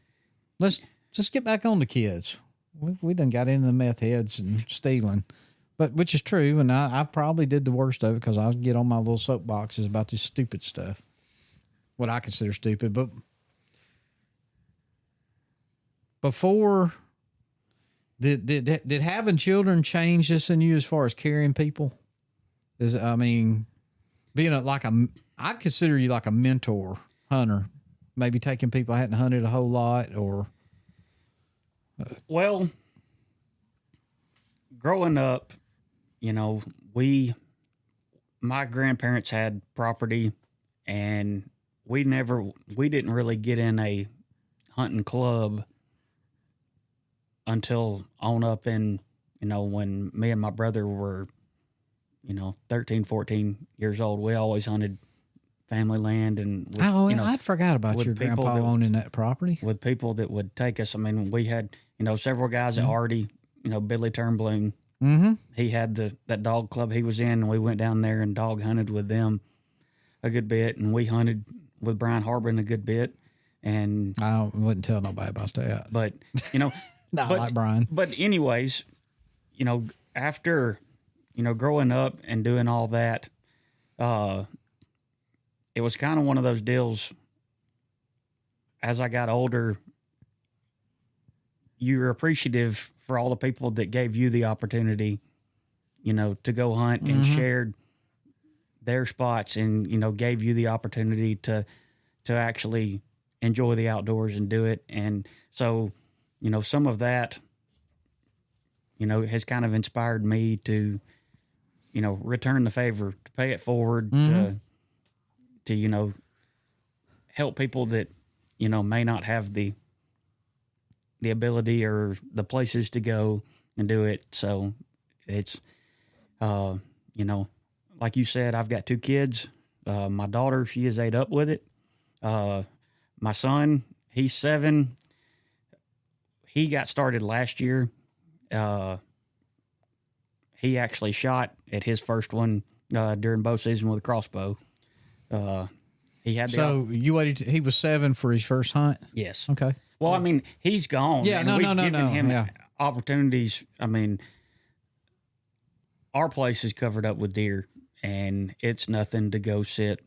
let's just get back on the kids. We done got into the meth heads and stealing, but which is true. And I probably did the worst of it because I would get on my little soapboxes about this stupid stuff, what I consider stupid. But before, did having children change this in you as far as carrying people? Being I consider you like a mentor hunter. Maybe taking people I hadn't hunted a whole lot, or well, growing up, my grandparents had property, and we didn't really get in a hunting club until on up in, when me and my brother were, 13, 14 years old. We always hunted family land, and I forgot about your grandpa owning that property with people that would take us. I mean, we had several guys that already Billy Turnbloom. Mm-hmm. He had that dog club he was in, and we went down there and dog hunted with them a good bit, and we hunted with Brian Harbin a good bit. And I wouldn't tell nobody about that, but like Brian. But anyways, after growing up and doing all that, it was kind of one of those deals. As I got older, you're appreciative for all the people that gave you the opportunity, to go hunt and shared their spots and, gave you the opportunity to actually enjoy the outdoors and do it. And so, some of that, has kind of inspired me to, return the favor, to pay it forward, to help people that, may not have the ability or the places to go and do it. So it's, like you said, I've got 2 kids. My daughter, she is 8 up with it. My son, he's 7. He got started last year. He actually shot at his first one during bow season with a crossbow. He had you waited. He was 7 for his first hunt. Yes. Okay. Well, I mean, he's gone. Yeah. And we've given him opportunities. I mean, our place is covered up with deer, and it's nothing to go sit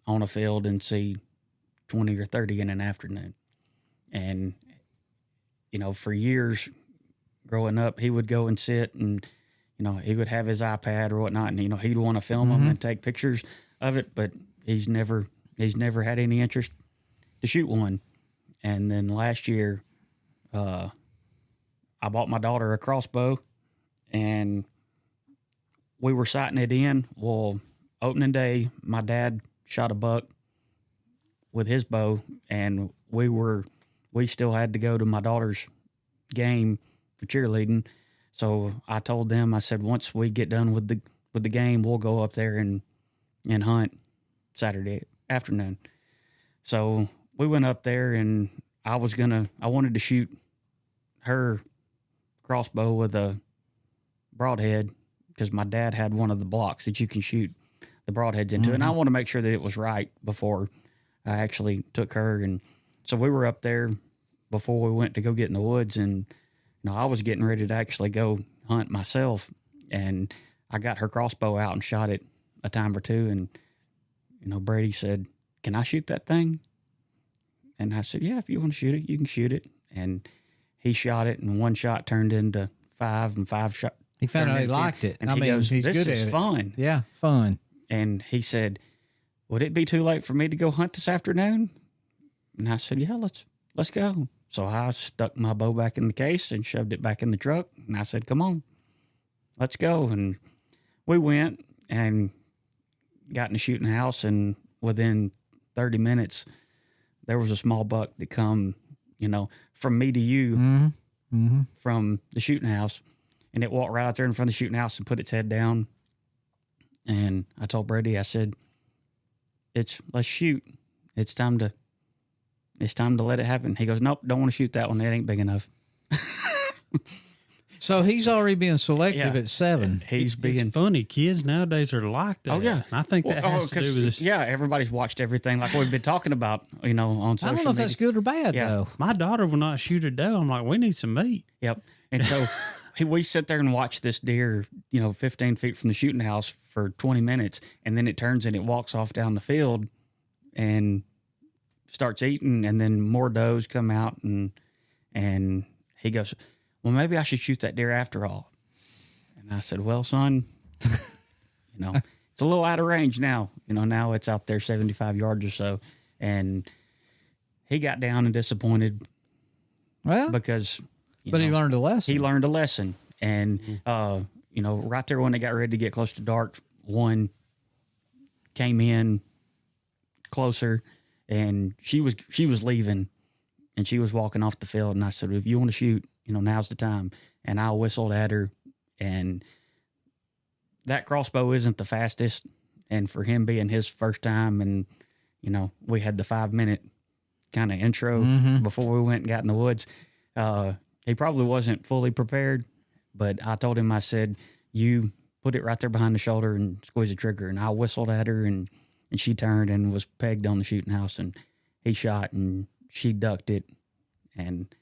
on a field and see 20 or 30 in an afternoon. And for years growing up, he would go and sit and he would have his iPad or whatnot, and he'd want to film them and take pictures of it, but he's never had any interest to shoot one. And then last year, I bought my daughter a crossbow, and we were sighting it in. Well, opening day, my dad shot a buck with his bow, and we still had to go to my daughter's game for cheerleading. So I told them, I said, once we get done with the game, we'll go up there and hunt Saturday afternoon. So we went up there, and I wanted to shoot her crossbow with a broadhead, because my dad had one of the blocks that you can shoot the broadheads into. And I want to make sure that it was right before I actually took her. And so we were up there before we went to go get in the woods, and I was getting ready to actually go hunt myself. And I got her crossbow out and shot it a time or two. And, Brady said, "Can I shoot that thing?" And I said, "Yeah, if you want to shoot it, you can shoot it." And he shot it, and one shot turned into 5, and 5 shot. He found turned out he into 10. liked it. And I he mean, goes, he's "This good is at it. fun." Yeah, fun. And he said, "Would it be too late for me to go hunt this afternoon?" And I said, "Yeah, let's go." So I stuck my bow back in the case and shoved it back in the truck. And I said, "Come on, let's go." And we went and got in the shooting house. And within 30 minutes, there was a small buck that come, from me to you from the shooting house. And it walked right out there in front of the shooting house and put its head down. And I told Brady, I said, let's shoot. It's time to let it happen. He goes, "Nope, don't want to shoot that one. It ain't big enough." So he's already being selective Yeah. at 7. He's being It's funny. Kids nowadays are like that. Oh, yeah. And I think that has to do with this. Yeah, everybody's watched everything like we've been talking about, on I social don't know if media. that's good or bad, Yeah. though. My daughter will not shoot a doe. I'm like, we need some meat. Yep. And so we sit there and watch this deer, 15 feet from the shooting house for 20 minutes. And then it turns and it walks off down the field and starts eating. And then more does come out. And he goes, "Well, maybe I should shoot that deer after all." And I said, "Well, son, it's a little out of range now. Now it's out there 75 yards or so." And he got down and disappointed Well, because, but he learned a lesson. he learned a lesson. And, right there when they got ready to get close to dark, one came in closer, and she was leaving, and she was walking off the field. And I said, "If you want to shoot, now's the time." And I whistled at her, and that crossbow isn't the fastest. And for him being his first time, and, we had the 5-minute kind of intro before we went and got in the woods. He probably wasn't fully prepared, but I told him, I said, "You put it right there behind the shoulder and squeeze the trigger." And I whistled at her, and she turned and was pegged on the shooting house, and he shot, and she ducked it. And,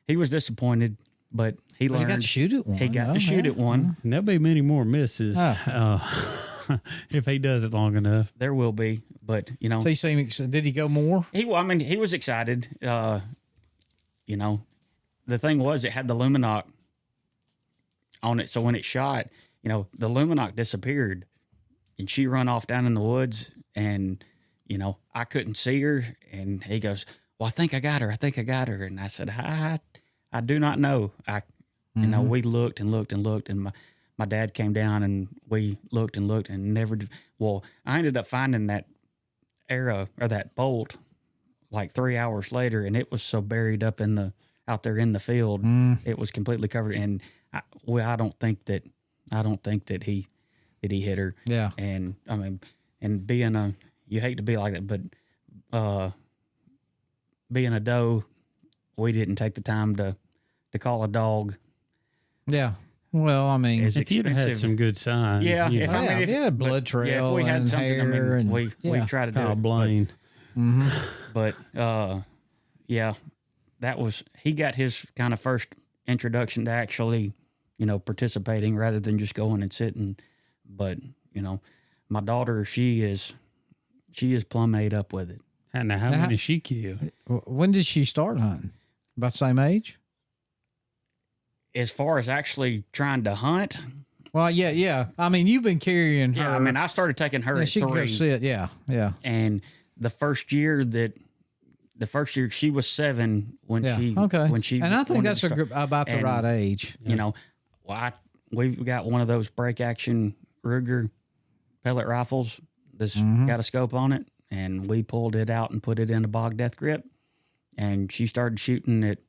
he was disappointed, but he But learned. he got to shoot at one. He got Oh, to shoot yeah. at one. And there'll be many more misses if he does it long enough. There will be, but, So you see, did he go more? he was excited. The thing was, it had the Luminoc on it. So when it shot, the Luminoc disappeared, and she run off down in the woods, and, I couldn't see her. And he goes, "Well, I think I got her. And I said, I do not know. We looked and looked and looked, and my dad came down, and we looked and never did. Well, I ended up finding that arrow or that bolt like 3 hours later, and it was so buried up out there in the field, it was completely covered. And I don't think that he hit her. Yeah. And I mean, and you hate to be like that, but being a doe, we didn't take the time to call a dog. Yeah. Well, I mean, It's If you'd have had expensive. some good sign, Yeah, you'd if yeah, I mean, if you had a blood but, trail yeah, if we had and something, hair and we yeah. try to do call it. Blaine. But yeah, that was, he got his kind of first introduction to actually, participating rather than just going and sitting. But, my daughter, she is plumb ate up with it. And how Now, many did she kill? When did she start hunting? About the same age? As far as actually trying to hunt, Well, yeah. I mean, you've been carrying her. yeah, I mean, I started taking her yeah, at she could go 3. sit. Yeah. And the first year she was 7 when Yeah. she Okay. when she and I think wanted that's to start. about the And, right age. Well, we've got one of those break action Ruger pellet rifles that's got a scope on it, and we pulled it out and put it in a bog death grip, and she started shooting at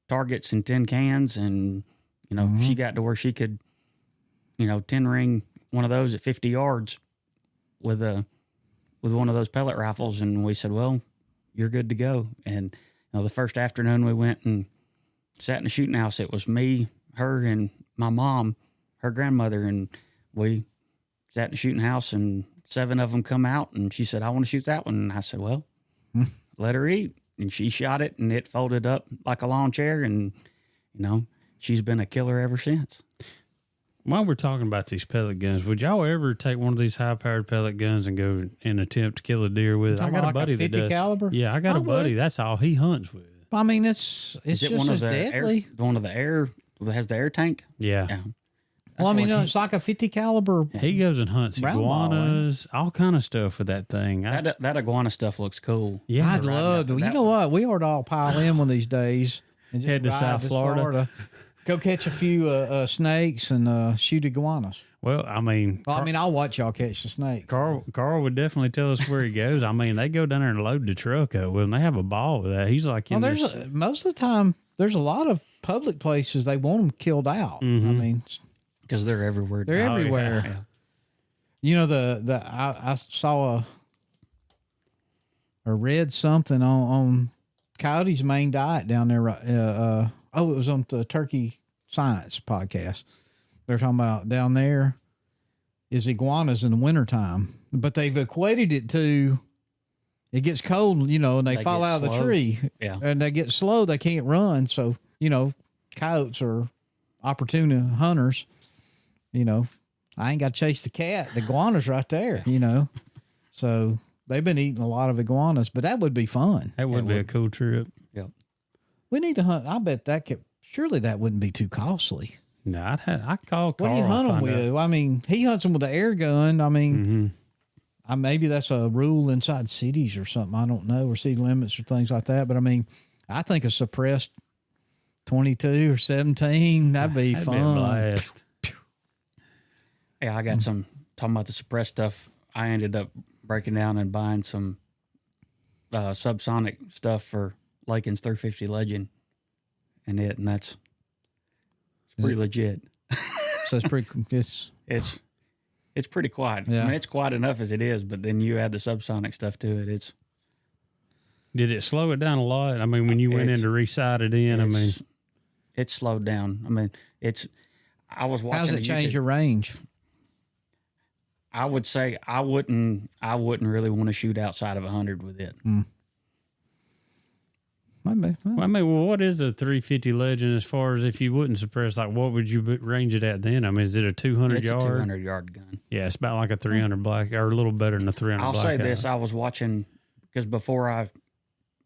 targets and tin cans, and she got to where she could 10 ring one of those at 50 yards with one of those pellet rifles. And we said, well, you're good to go. And the first afternoon we went and sat in the shooting house, it was me, her, and my mom, her grandmother, and we sat in the shooting house, and 7 of them come out, and she said, I want to shoot that one. And I said, well, let her eat. And she shot it, and it folded up like a lawn chair, and she's been a killer ever since. While we're talking about these pellet guns, would y'all ever take one of these high-powered pellet guns and go and attempt to kill a deer with it? I got a buddy that does. Caliber? Yeah, I got a buddy. That's all he hunts with. I mean, it's Is it just one of as the deadly. one of the air that has the air tank? Yeah. Well, I mean, it's like a 50 caliber. He goes and hunts Round ball, iguanas, all kind of stuff with that thing. That iguana stuff looks cool. Yeah, I'd love to. You know what? We ought to all pile in one of these days and just Head to ride South Florida. Go catch a few snakes and shoot iguanas. Well, I mean, I'll watch y'all catch the snake. Carl would definitely tell us where he goes. I mean, they go down there and load the truck up with him. They have a ball with that. He's like, most of the time, there's a lot of public places they want them killed out. I mean, because they're everywhere. they're everywhere. Yeah. You know, I saw or read something on coyote's main diet down there. It was on the Turkey Science podcast. They're talking about down there is iguanas in the wintertime, but they've equated it to it gets cold, and they fall out of the tree, and they get slow. They can't run. So, coyotes are opportune hunters. I ain't got to chase the cat. The iguana's right there, So they've been eating a lot of iguanas, but that would be fun. That would be a cool trip. Yep. We need to hunt. I bet surely that wouldn't be too costly. No, I call Carl. What do you hunt them with? I mean, he hunts them with an air gun. I mean, maybe that's a rule inside cities or something. I don't know, or city limits or things like that. But I mean, I think a suppressed 22 or 17, that'd be fun. Be a blast. Yeah, I got some, talking about the suppressed stuff, I ended up breaking down and buying some subsonic stuff for Lakin's 350 Legend and that's pretty legit. So it's pretty, it's pretty quiet. Yeah. I mean, it's quiet enough as it is, but then you add the subsonic stuff to it. Did it slow it down a lot? I mean, when you went in to re-sight it in, it's slowed down. I mean, I was watching. How's it change your range? I would say I wouldn't really want to shoot outside of 100 with it. Maybe. Well, I mean, what is a 350 Legend as far as if you wouldn't suppress? Like, what would you range it at then? I mean, is it a 200 It's yard? a 200 yard gun. Yeah, it's about like a 300 black, or a little better than a 300 I'll black. say this: I was watching because before I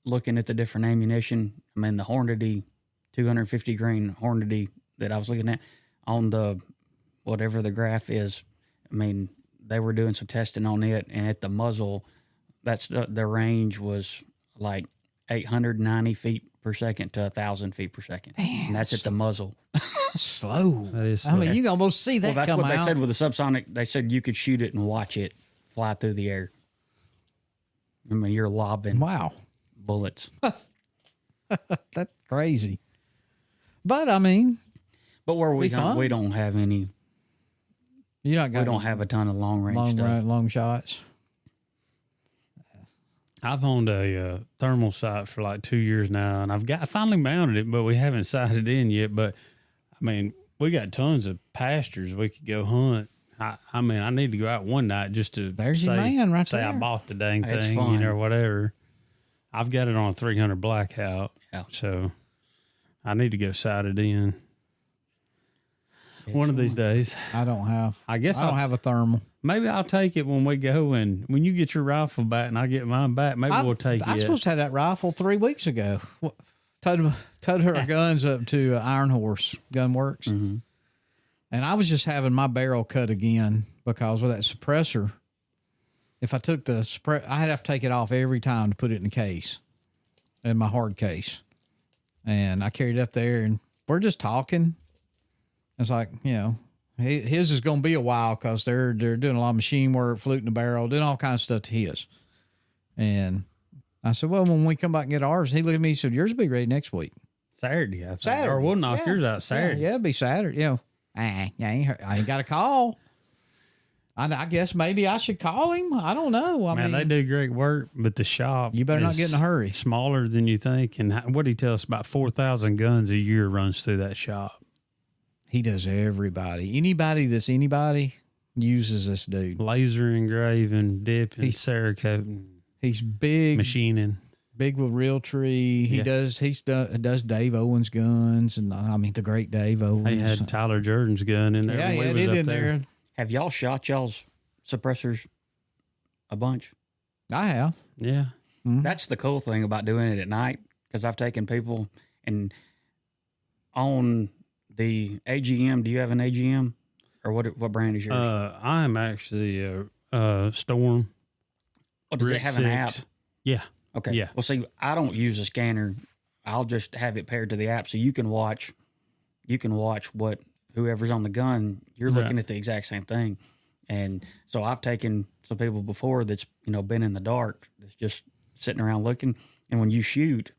looking at the different ammunition, I mean the Hornady 250 grain Hornady that I was looking at on the whatever the graph is. I mean, they were doing some testing on it, and at the muzzle, that's the range was like 890 feet per second to 1,000 feet per second. Man, and that's at the muzzle. That's slow. That is I mean, slow. you can almost see that Well, that's come what out. they said with the subsonic. They said you could shoot it and watch it fly through the air. I mean, you're lobbing Wow. bullets. That's crazy. But I mean, But where we Be fun. don't have any, you not we got don't have a ton of long range stuff. long shots. I've owned a thermal sight for like 2 years now, and I finally mounted it, but we haven't sighted in yet. But I mean, we got tons of pastures we could go hunt. I mean, I need to go out one night just to There's your man right say I there. bought the dang It's thing, fun. or whatever. I've got it on a 300 blackout, Yeah. so I need to go sight it in one of these days. I don't have. I guess I don't have a thermal. Maybe I'll take it when we go, and when you get your rifle back and I get mine back, maybe we'll take I was it. supposed to have that rifle 3 weeks ago. Towed our guns up to Iron Horse Gun Works. Mm-hmm. And I was just having my barrel cut again because with that suppressor, if I took I'd have to take it off every time to put it in the case, in my hard case. And I carried it up there, and we're just talking. It's like, his is going to be a while because they're doing a lot of machine work, fluting the barrel, doing all kinds of stuff to his. And I said, well, when we come back and get ours, he looked at me and said, yours will be ready next week. Saturday, I think. Saturday. Or we'll knock yours out Saturday. Yeah, it'll be Saturday. I ain't got a call. I guess maybe I should call him. I don't know. I mean, they do great work, but the shop you better not get in a hurry. Smaller than you think. And what did he tell us? About 4,000 guns a year runs through that shop. He does everybody. Anybody that's anybody uses this dude. Laser engraving, dipping, Cerakoting. He's big. Machining. Big with Realtree. He does Dave Owens guns, and I mean the great Dave Owens. He had Tyler Jordan's gun in there. Yeah, when he we had was it up in there. Have y'all shot y'all's suppressors a bunch? I have. Yeah. Mm-hmm. That's the cool thing about doing it at night, because I've taken people and on the AGM. Do you have an AGM, or what brand is yours? I'm actually Storm. Oh, does it have an app? Yeah. Okay. Yeah. Well, see, I don't use a scanner. I'll just have it paired to the app, so you can watch what whoever's on the gun. You're looking at the exact same thing. And so I've taken some people before that's been in the dark, that's just sitting around looking. And when you shoot,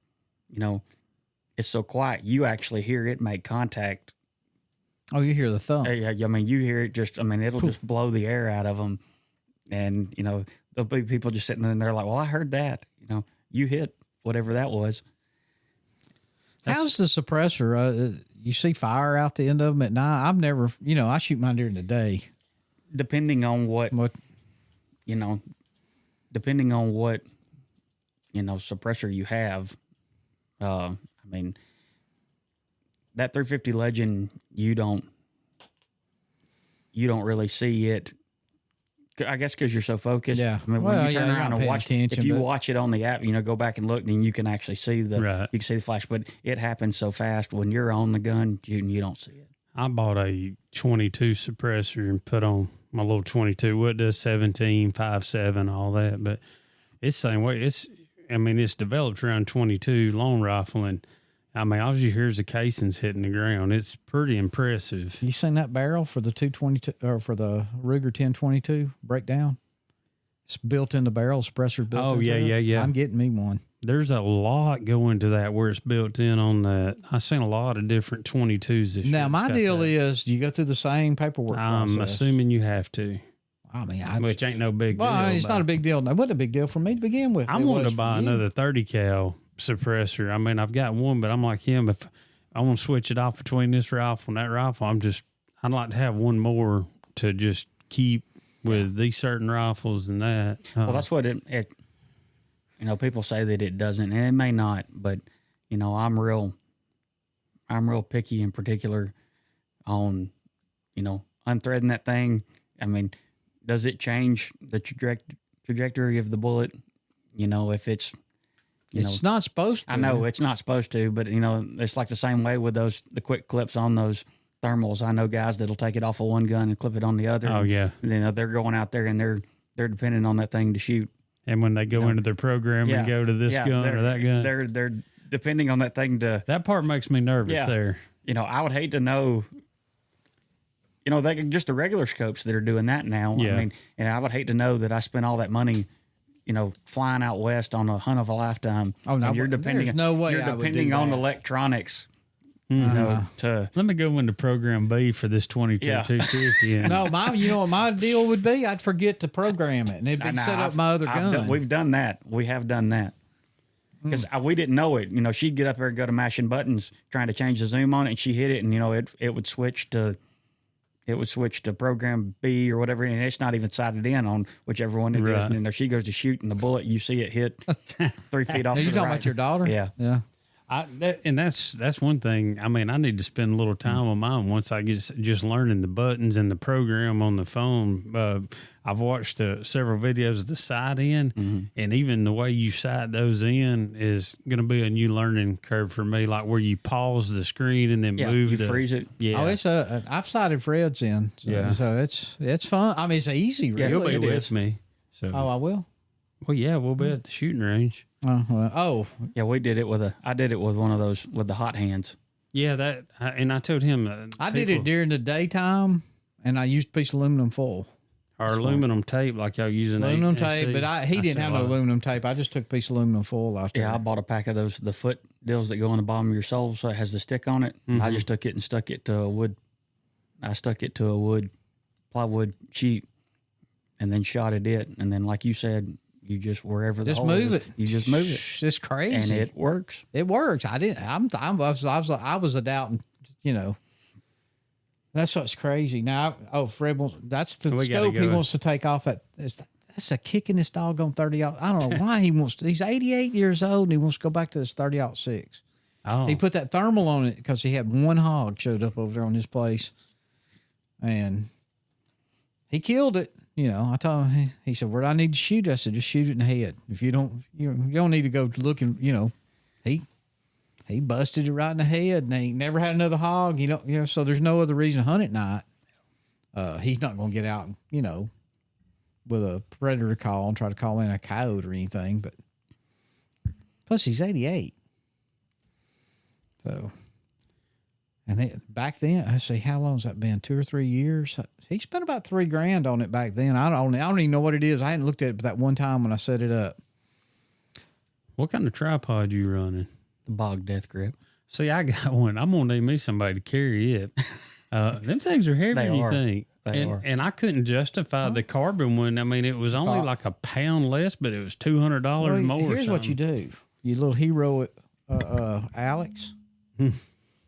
it's so quiet, you actually hear it make contact. Oh, you hear the thump. Yeah, I mean, you hear it it'll just blow the air out of them. And, there'll be people just sitting in there like, well, I heard that. You hit whatever that was. How's the suppressor? You see fire out the end of them at night? I've never, I shoot mine during the day. Depending on what suppressor you have. I mean, that 350 Legend, you don't really see it. I guess because you're so focused. Yeah. I mean, when you turn around and watch, attention, if you watch it on the app, go back and look, then you can actually see you can see the flash. But it happens so fast when you're on the gun, you don't see it. I bought a 22 suppressor and put on my little 22. What does 17, 5.7, all that, but it's the same way. It's developed around 22 long rifle, and I mean, all you hear is the casings hitting the ground. It's pretty impressive. You seen that barrel for the 222 or for the Ruger 1022 breakdown? It's built in the barrel. Suppressor's built. Oh, yeah. I'm getting me one. There's a lot going to that where it's built in on that. I've seen a lot of different 22s this year. Now, my deal is, do you go through the same paperwork process? I'm assuming you have to. I mean, which ain't no big deal. Well, it's not a big deal. It wasn't a big deal for me to begin with. I'm wanting to buy another 30 cal suppressor. I mean, I've got one, but I'm like him. If I want to switch it off between this rifle and that rifle, I'd like to have one more to just keep with these certain rifles and that. Well, that's what it people say that it doesn't, and it may not, but I'm real picky in particular on unthreading that thing. I mean, does it change the trajectory of the bullet? If it's it's not supposed to. I know it's not supposed to, but it's like the same way with the quick clips on those thermals. I know guys that'll take it off of one gun and clip it on the other. Oh yeah. They're going out there and they're depending on that thing to shoot. And when they go into their program and go to this gun or that gun, they're depending on that thing to. That part makes me nervous there. I would hate to know. Just the regular scopes that are doing that now. Yeah. I mean, and I would hate to know that I spent all that money, flying out west on a hunt of a lifetime. Oh no, and you're depending. There's no way you're I would depending do on that. electronics. To let me go into program B for this 22 250. And No, what my deal would be? I'd forget to program it, and it'd be set up my other gun. We've done that. We have done that. Because we didn't know it. She'd get up there and go to mashing buttons, trying to change the zoom on it, and she hit it, and it would switch to program B or whatever, and it's not even sighted in on whichever one it is. And she goes to shoot, and the bullet, you see it hit 3 feet off. Are you to the talking right. about your daughter? Yeah. That's one thing. I mean, I need to spend a little time on mine once I get just learning the buttons and the program on the phone. I've watched several videos of the sight in, and even the way you sight those in is going to be a new learning curve for me. Like where you pause the screen and then move. You freeze it. Yeah. Oh, I've sighted Fred's in. So it's fun. I mean, it's easy. Really. You'll be it with is. me. So. Oh, I will. Well, yeah, we'll be at the shooting range. Yeah, we did it I did it with one of those with the hot hands. Yeah, and I told him I did it during the daytime, and I used a piece of aluminum foil. Or aluminum tape, like y'all using Aluminum AC. tape, but he didn't have no aluminum tape. I just took a piece of aluminum foil out there. Yeah, I bought a pack of those, the foot deals that go on the bottom of your sole, so it has the stick on it. Mm-hmm. I just took it and stuck it to a wood. I stuck it to a plywood sheet, and then shotted it. And then, like you said, you just wherever the Just hole move is, it. you just move it, It's crazy, and it works. It works. I didn't. I was a doubting. You know, that's what's crazy. Now, Fred wants. That's the We gotta scope he go. wants to take off at. That's a kick in this doggone 30. I don't know why he wants to. He's 88 years old and he wants to go back to this 30-06. Oh, He put that thermal on it because he had one hog showed up over there on his place, and he killed it. You know, I told him. He said, "Where do I need to shoot?" I said, "Just shoot it in the head. If you don't, you don't need to go looking." You know, he busted it right in the head, and he never had another hog. You know, so there's no other reason to hunt at night. He's not going to get out, you know, with a predator call and try to call in a coyote or anything. But plus, he's 88. So, and back then, I say, how long has that been? 2 or 3 years? He spent about $3,000 on it back then. I don't even know what it is. I hadn't looked at it that one time when I set it up. what kind of tripod you running? The bog death grip. See, I got one. I'm gonna need me somebody to carry it. Them things are heavier than you think. They are. And I couldn't justify the carbon one. I mean, it was only like a pound less, but it was $200 more. Here's what you do, you little hero, Alex.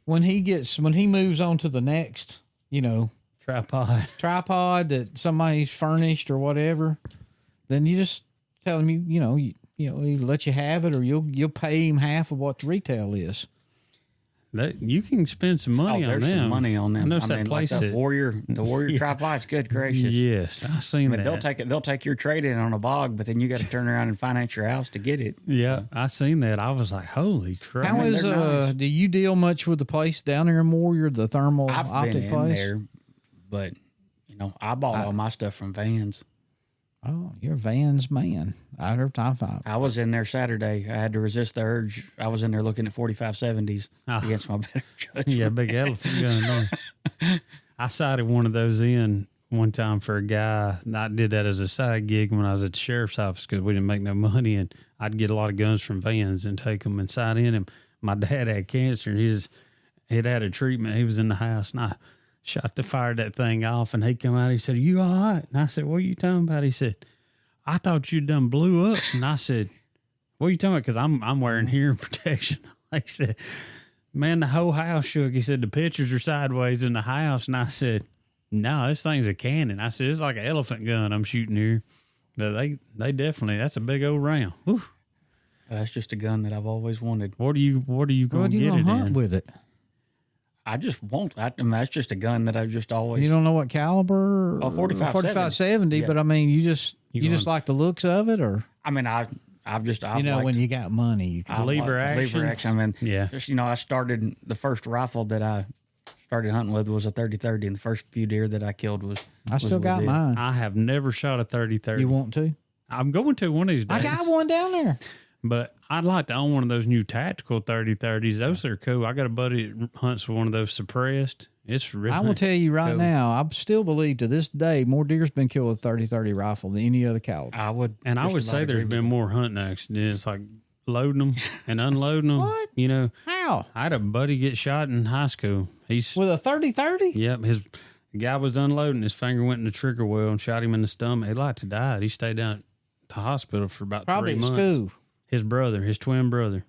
when he moves on to the next, you know, tripod that somebody's furnished or whatever, then you just tell him you know he'll let you have it, or you'll pay him half of what the retail is. You can spend some money on them. There's some money on them. I know I mean, like the Warrior tripod's good gracious. Yes, I seen that. They'll take your trade in on a bog, but then you got to turn around and finance your house to get it. Yeah, I seen that. I was like, holy crap. How is nice. Do you deal much with the place down there in Warrior, the thermal I've optic been in place? there, but you know, I bought all my stuff from Vans. Oh, you're Vans man. I was in there Saturday. I had to resist the urge. I was in there looking at 4570s against my better judgment. Yeah, big elephant gun there. I sighted one of those in one time for a guy. And I did that as a side gig when I was at the sheriff's office because we didn't make no money. And I'd get a lot of guns from Vans and take them and sight in them. My dad had cancer and he'd had a treatment. He was in the house and I fired that thing off. And he come out, he said, "Are you all right?" And I said, "What are you talking about?" He said, "I thought you done blew up." And I said, "What are you talking about?" Because I'm wearing hearing protection. He said, "Man, the whole house shook." He said, "The pictures are sideways in the house." And I said, "No, this thing's a cannon." I said, "It's like an elephant gun I'm shooting here." But they definitely, that's a big old round. Whew. That's just a gun that I've always wanted. What are you going to get it hunt in? with it? I just won't. I mean, that's just a gun that I've just always. You don't know what caliber? Oh, 4570. But I mean, you just like the looks of it, or I mean, I've when you got money, you can Lever action? Lever action. I mean, Yeah. Just I started the first rifle that I started hunting with was a 30-30, and the first few deer that I killed was. I still got with it. mine. I have never shot a 30-30. You want to? I'm going to one of these days. I got one down there. But I'd like to own one of those new tactical 30-30s. Those are cool. I got a buddy that hunts with one of those suppressed. It's really I will tell you right now, I still believe to this day more deer's been killed with a 30-30 rifle than any other caliber. I would say there's been more hunting accidents, like loading them and unloading them. What? You know, How? I had a buddy get shot in high school. He's With a 30-30? Yep, his guy was unloading. His finger went in the trigger well and shot him in the stomach. He like to die. He stayed down at the hospital for about Probably 3 at months. school. His twin brother.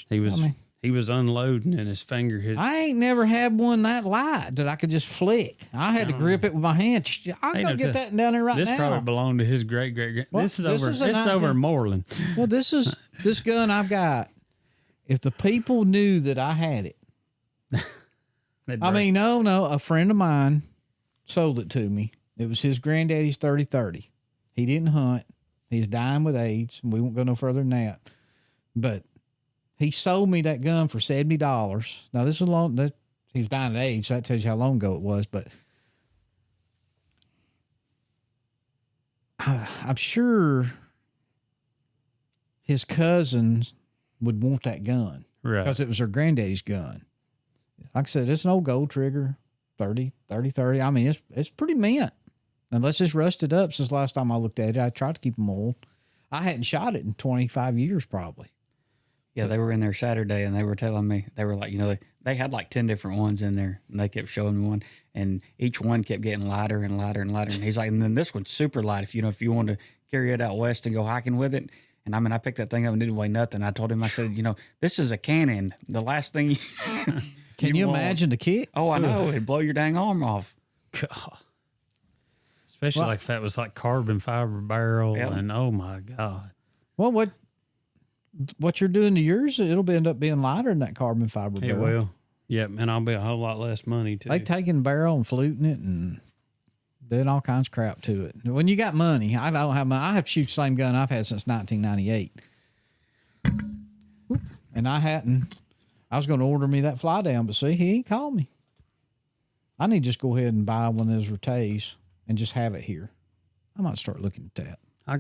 He was unloading and his finger hit. I ain't never had one that light that I could just flick. I had to grip it with my hand. I'll go get that down there right this now. probably belonged to his great. Well, This is this over. is a This is over in Moreland. Well, this gun I've got. If the people knew that I had it, I mean, no, a friend of mine sold it to me. It was his granddaddy's 30-30. He didn't hunt. He's dying with AIDS. We won't go no further than that. But he sold me that gun for $70. Now this was he was dying of AIDS, so that tells you how long ago it was. But I'm sure his cousins would want that gun, Right. because it was her granddaddy's gun. Like I said, it's an old gold trigger, 30. I mean, it's pretty mint. Unless it's rusted up since last time I looked at it. I tried to keep them old. I hadn't shot it in 25 years probably. Yeah, they were in there Saturday, and they were telling me, they were like, they had like 10 different ones in there, and they kept showing me one, and each one kept getting lighter and lighter and lighter. And he's like, and then this one's super light if you want to carry it out west and go hiking with it. And I mean, I picked that thing up and didn't weigh nothing. I told him, I said, this is a cannon. The last thing Can you imagine the kick? Oh, I know. It'd blow your dang arm off. God. Especially like if that was like carbon fiber barrel, and oh my God. Well, what you're doing to yours, it'll end up being lighter than that carbon fiber It barrel. will. Yep, and I'll be a whole lot less money too. They taking the barrel and fluting it and doing all kinds of crap to it. When you got money, I don't have money. I have to shoot the same gun I've had since 1998. And I was going to order me that fly down, but see, he ain't called me. I need to just go ahead and buy one of those Rotays and just have it here. I might start looking at that. I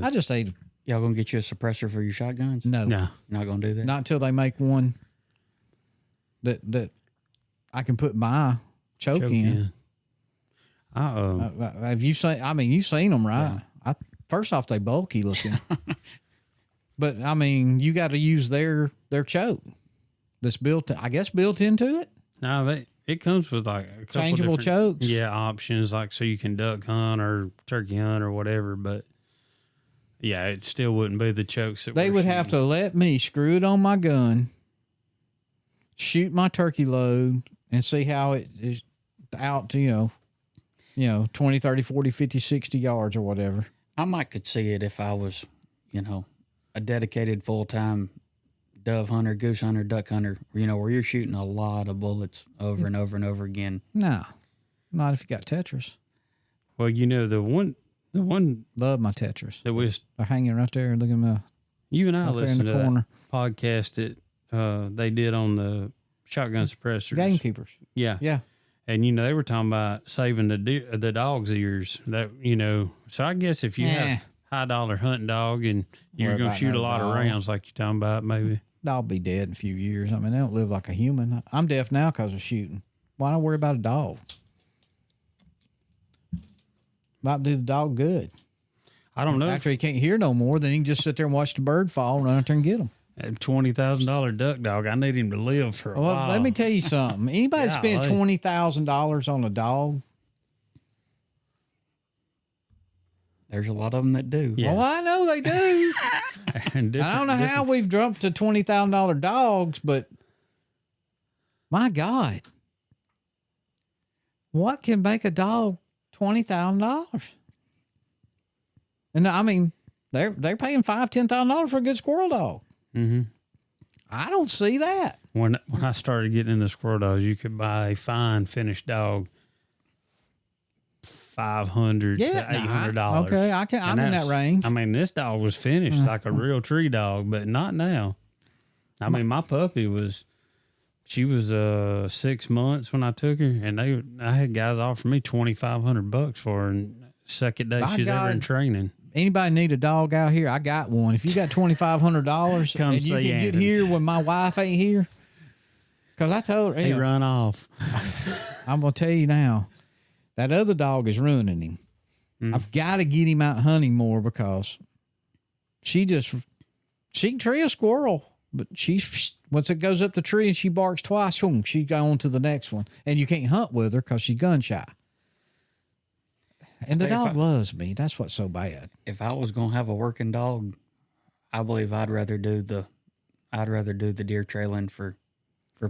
just say, Y'all gonna get you a suppressor for your shotguns? no. No. Not gonna do that? Not until they make one that I can put my choke in. Have you seen? I mean, you've seen them, right? Yeah. First off, they bulky looking, but I mean, you got to use their choke that's built into it. No, it comes with like a couple changeable chokes. Yeah, options like so you can duck hunt or turkey hunt or whatever, but. Yeah, it still wouldn't be the chokes that they would have to let me screw it on my gun, shoot my turkey load, and see how it is out to, 20, 30, 40, 50, 60 yards or whatever. I could see it if I was, a dedicated full-time dove hunter, goose hunter, duck hunter, where you're shooting a lot of bullets over and over and over again. No, not if you got Tetris. Well, the one love my Tetris. That was they're hanging right there. Look at me. You and I listened to corner. That podcast that they did on the shotgun suppressors. Gamekeepers. Yeah. Yeah. And, they were talking about saving the dog's ears. That so I guess if you have high dollar hunting dog and you're going to shoot a lot of rounds like you're talking about, maybe. I'll be dead in a few years. I mean, they don't live like a human. I'm deaf now because of shooting. Why don't I worry about a dog? Might do the dog good. I don't know. After he can't hear no more, then he can just sit there and watch the bird fall and run out there and get him. That $20,000 duck dog, I need him to live for a while. Let me tell you something. Anybody spend $20,000 on a dog? There's a lot of them that do. Yeah. Well, I know they do. I don't know how we've jumped to $20,000 dogs, but my God, what can make a dog $20,000? And I mean, they're paying $5,000-$10,000 for a good squirrel dog. Mm-hmm. I don't see that. When I started getting into squirrel dogs, you could buy a fine finished dog $500 to $800. Okay, I'm in that range. I mean, this dog was finished like a real tree dog, but not now. I mean, my puppy she was 6 months when I took her, and I had guys offer me $2,500 for her, and second day she's ever in training. Anybody need a dog out here? I got one. If you got $2,500 and you can get here when my wife ain't here, because I told her he run off. I'm gonna tell you now, that other dog is ruining him. I've got to get him out hunting more because she can tree a squirrel, but once it goes up the tree and she barks twice, she go on to the next one, and you can't hunt with her because she's gun shy. And the dog loves me. That's what's so bad. If I was gonna have a working dog, I believe I'd rather do the deer trailing for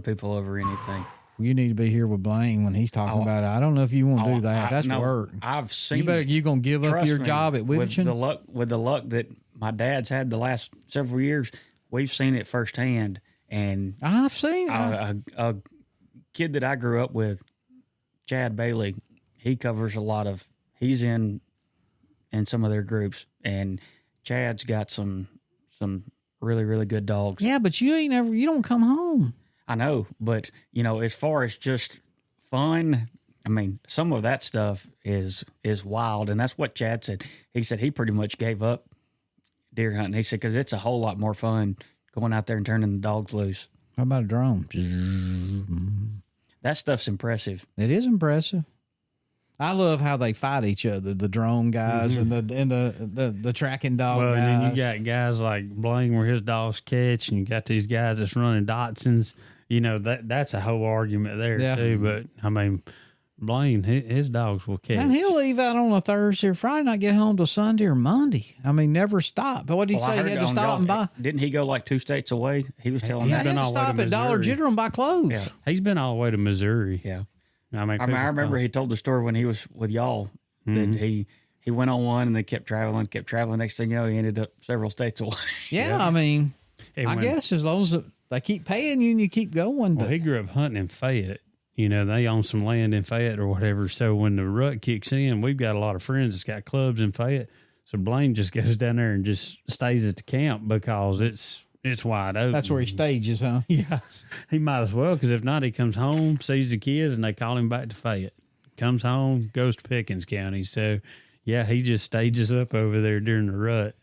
people over anything. You need to be here with Blaine when he's talking about it. I don't know if you want to do that. That's work. I've seen. You gonna give up your job at Witherton? With the luck that my dad's had the last several years, we've seen it firsthand. And I've seen a kid that I grew up with, Chad Bailey. He covers a lot of. He's in some of their groups, and Chad's got some really, really good dogs. Yeah, but you don't come home. I know, but as far as just fun, I mean, some of that stuff is wild, and that's what Chad said. He said he pretty much gave up deer hunting. He said because it's a whole lot more fun going out there and turning the dogs loose. How about a drone? That stuff's impressive. It is impressive. I love how they fight each other, the drone guys and the tracking dog Well, guys. and then you got guys like Blaine where his dogs catch, and you got these guys that's running Datsuns. You know, that's a whole argument there too. But I mean, Blaine, his dogs will catch. And he'll leave out on a Thursday or Friday, not get home till Sunday or Monday. I mean, never stop. But what did he say? He had to stop and buy. Didn't he go like 2 states away? He was telling Yeah, me. he had to stop at Dollar General and buy clothes. Yeah. He's been all the way to Missouri. Yeah. I mean, I remember he told the story when he was with y'all that he went on one and they kept traveling. Next thing you know, he ended up several states away. Yeah, I mean, I guess as long as they keep paying you and you keep going. Well, he grew up hunting in Fayette. You know, they own some land in Fayette or whatever. So when the rut kicks in, we've got a lot of friends that's got clubs in Fayette. So Blaine just goes down there and just stays at the camp because it's wide open. That's where he stages, huh? Yeah, he might as well, because if not, he comes home, sees the kids, and they call him back to Fayette. Comes home, goes to Pickens County. So, yeah, he just stages up over there during the rut.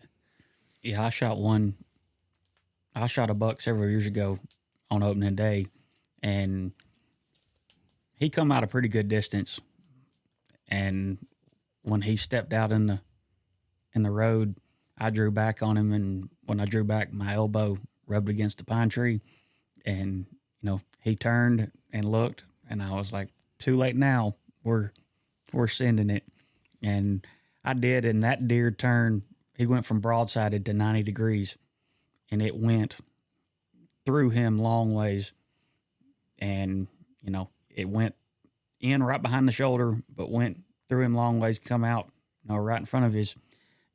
Yeah, I shot a buck several years ago on opening day, and he come out a pretty good distance. And when he stepped out in the road, I drew back on him, and when I drew back, my elbow rubbed against the pine tree, and he turned and looked, and I was like, "Too late now. We're sending it." And I did, and that deer turned. He went from broadsided to 90 degrees, and it went through him long ways, and it went in right behind the shoulder, but went through him long ways, come out, right in front of his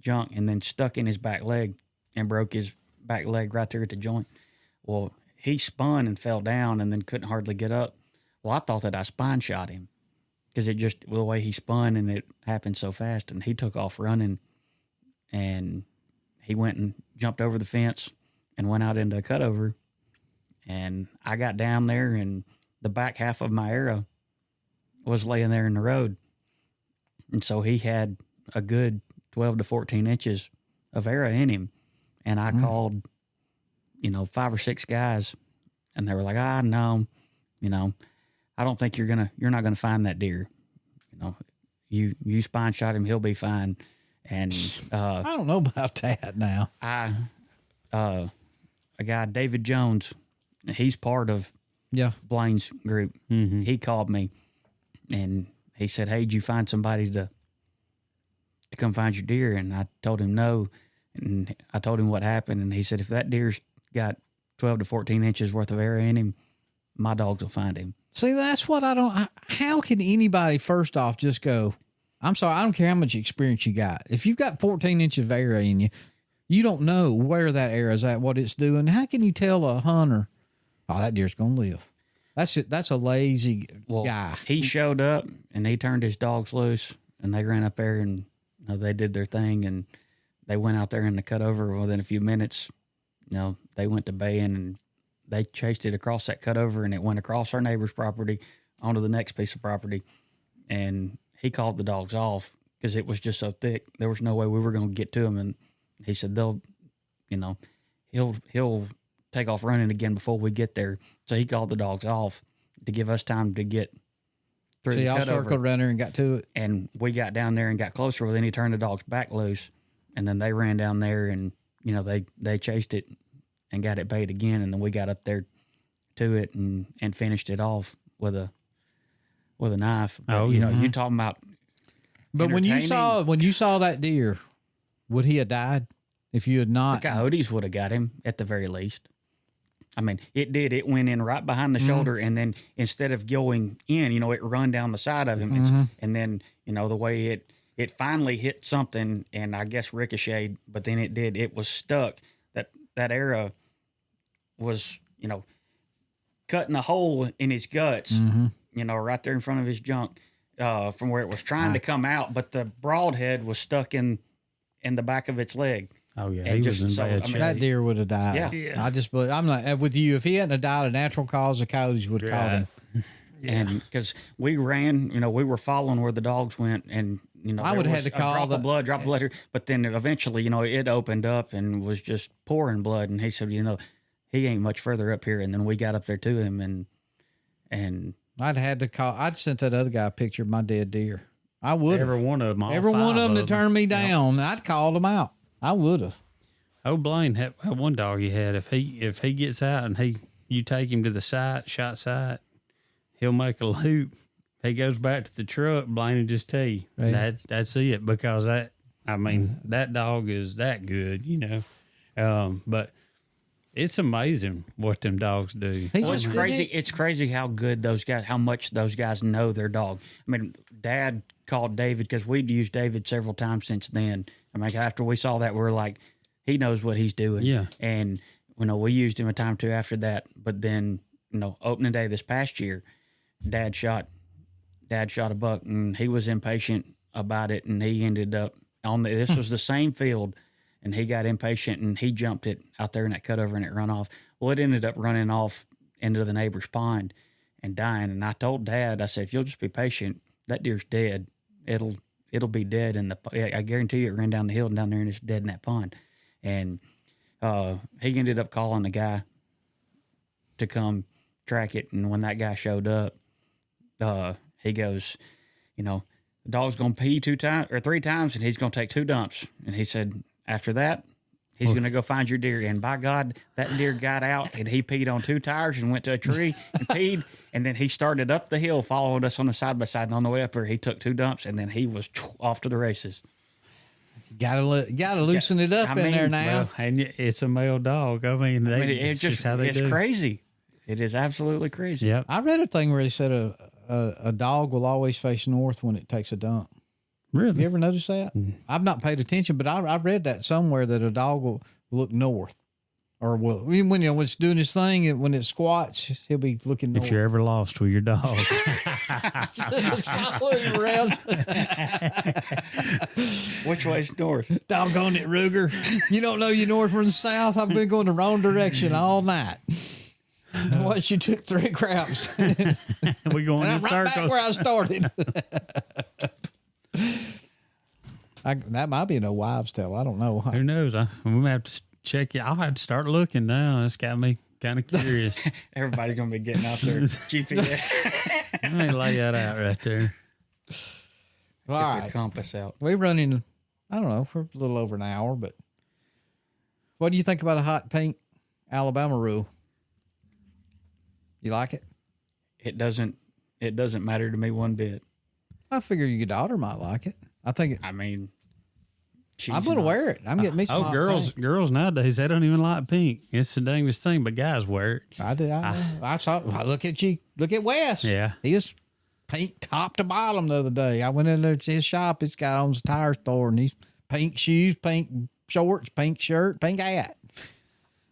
junk, and then stuck in his back leg and broke his back leg right there at the joint. Well, he spun and fell down and then couldn't hardly get up. Well, I thought that I spine shot him because it just, the way he spun, and it happened so fast, and he took off running, and he went and jumped over the fence and went out into a cutover, and I got down there, and the back half of my arrow was laying there in the road. And so he had a good 12 to 14 inches of arrow in him. And I called, 5 or 6 guys, and they were like, no, I don't think you're not going to find that deer. You spine shot him, he'll be fine. And, I don't know about that now. a guy, David Jones, he's part of Blaine's group. Mm-hmm. He called me and he said, "Hey, did you find somebody to come find your deer?" And I told him no. And I told him what happened. And he said, "If that deer's got 12 to 14 inches worth of arrow in him, my dogs will find him." See, that's what how can anybody first off just go, "I'm sorry, I don't care how much experience you got. If you've got 14 inches of arrow in you, you don't know where that arrow's at, what it's doing. How can you tell a hunter, oh, that deer's going to live?" That's a lazy guy. He showed up and he turned his dogs loose, and they ran up there, and they did their thing, and they went out there in the cutover. Within a few minutes, they went to baying, and they chased it across that cutover, and it went across our neighbor's property onto the next piece of property. And he called the dogs off because it was just so thick. There was no way we were going to get to them. And he said he'll take off running again before we get there. So he called the dogs off to give us time to get through the cutover. So y'all circled around there and got to it? And we got down there and got closer. Well, then he turned the dogs back loose, and then they ran down there, and, they chased it and got it bayed again. And then we got up there to it and finished it off with a knife. But, you talking about. But when you saw that deer, would he have died if you had not? The coyotes would have got him at the very least. I mean, it did. It went in right behind the shoulder, and then instead of going in, it run down the side of him. And then, the way it finally hit something, and I guess ricocheted, but then it was stuck. That arrow was, cutting a hole in his guts, right there in front of his junk, from where it was trying to come out, but the broadhead was stuck in the back of its leg. Oh yeah, and he was in bad shape. That deer would have died. Yeah. I just believe, I'm not with you. If he hadn't have died of natural cause, the coyotes would have caught him. Yeah. And because we ran, we were following where the dogs went, and I would have had to call drop of blood here. But then eventually, it opened up and was just pouring blood. And he said, he ain't much further up here. And then we got up there to him, and I'd had to call. I'd sent that other guy a picture of my dead deer. I would. Every one of them. Every one of them that turned me down, I'd called them out. I would have. Oh, Blaine, that one dog he had, if he gets out and you take him to the shot site, he'll make a loop. He goes back to the truck, Blaine will just tell you that's it, because that dog is that good, but it's amazing what them dogs do. Well, it's crazy. It's crazy how much those guys know their dog. I mean, Dad called David, because we'd used David several times since then. I mean, after we saw that, we were like, he knows what he's doing. Yeah. And, we used him a time or two after that. But then, opening day this past year, Dad shot a buck, and he was impatient about it, and he ended up this was the same field, and he got impatient, and he jumped it out there in that cutover, and it run off. Well, it ended up running off into the neighbor's pond and dying. And I told Dad, I said, if you'll just be patient, that deer's dead. It'll be dead I guarantee you it ran down the hill and down there, and it's dead in that pond. And he ended up calling the guy to come track it. And when that guy showed up, he goes, the dog's going to pee 2 times or 3 times, and he's going to take 2 dumps. And he said, after that, he's going to go find your deer. And by God, that deer got out, and he peed on 2 tires and went to a tree and peed. And then he started up the hill, followed us on the side by side. And on the way up there, he took 2 dumps, and then he was off to the races. Gotta loosen it up in there now. Well, and it's a male dog. I mean, it's just how they do. It's crazy. It is absolutely crazy. Yep. I read a thing where they said a dog will always face north when it takes a dump. Really? You ever notice that? I've not paid attention, but I read that somewhere that a dog will look north, or when it's doing his thing, when it squats, he'll be looking north. If you're ever lost with your dog, following around. Which way's north? Doggone it, Ruger! You don't know your north from south. I've been going the wrong direction all night. Once you took 3 craps, we going in I'm right circles. back where I started. That might be an old wives' tale. I don't know. Who knows? We might have to check it. I'll have to start looking now. That's got me kind of curious. Everybody's going to be getting out their GPS. Let me lay that out right there. All Get right. the compass out. We're running, I don't know, for a little over an hour, but what do you think about a hot pink Alabama rule? You like it? It doesn't matter to me one bit. I figure your daughter might like it. I think it, I mean, I'm going to wear it. I'm getting me some hot girls nowadays, they don't even like pink. It's the dangest thing, but guys wear it. I do. I saw. Look at you. Look at Wes. Yeah. He was pink top to bottom the other day. I went in there to his shop. This guy owns a tire store, and he's pink shoes, pink shorts, pink shirt, pink hat.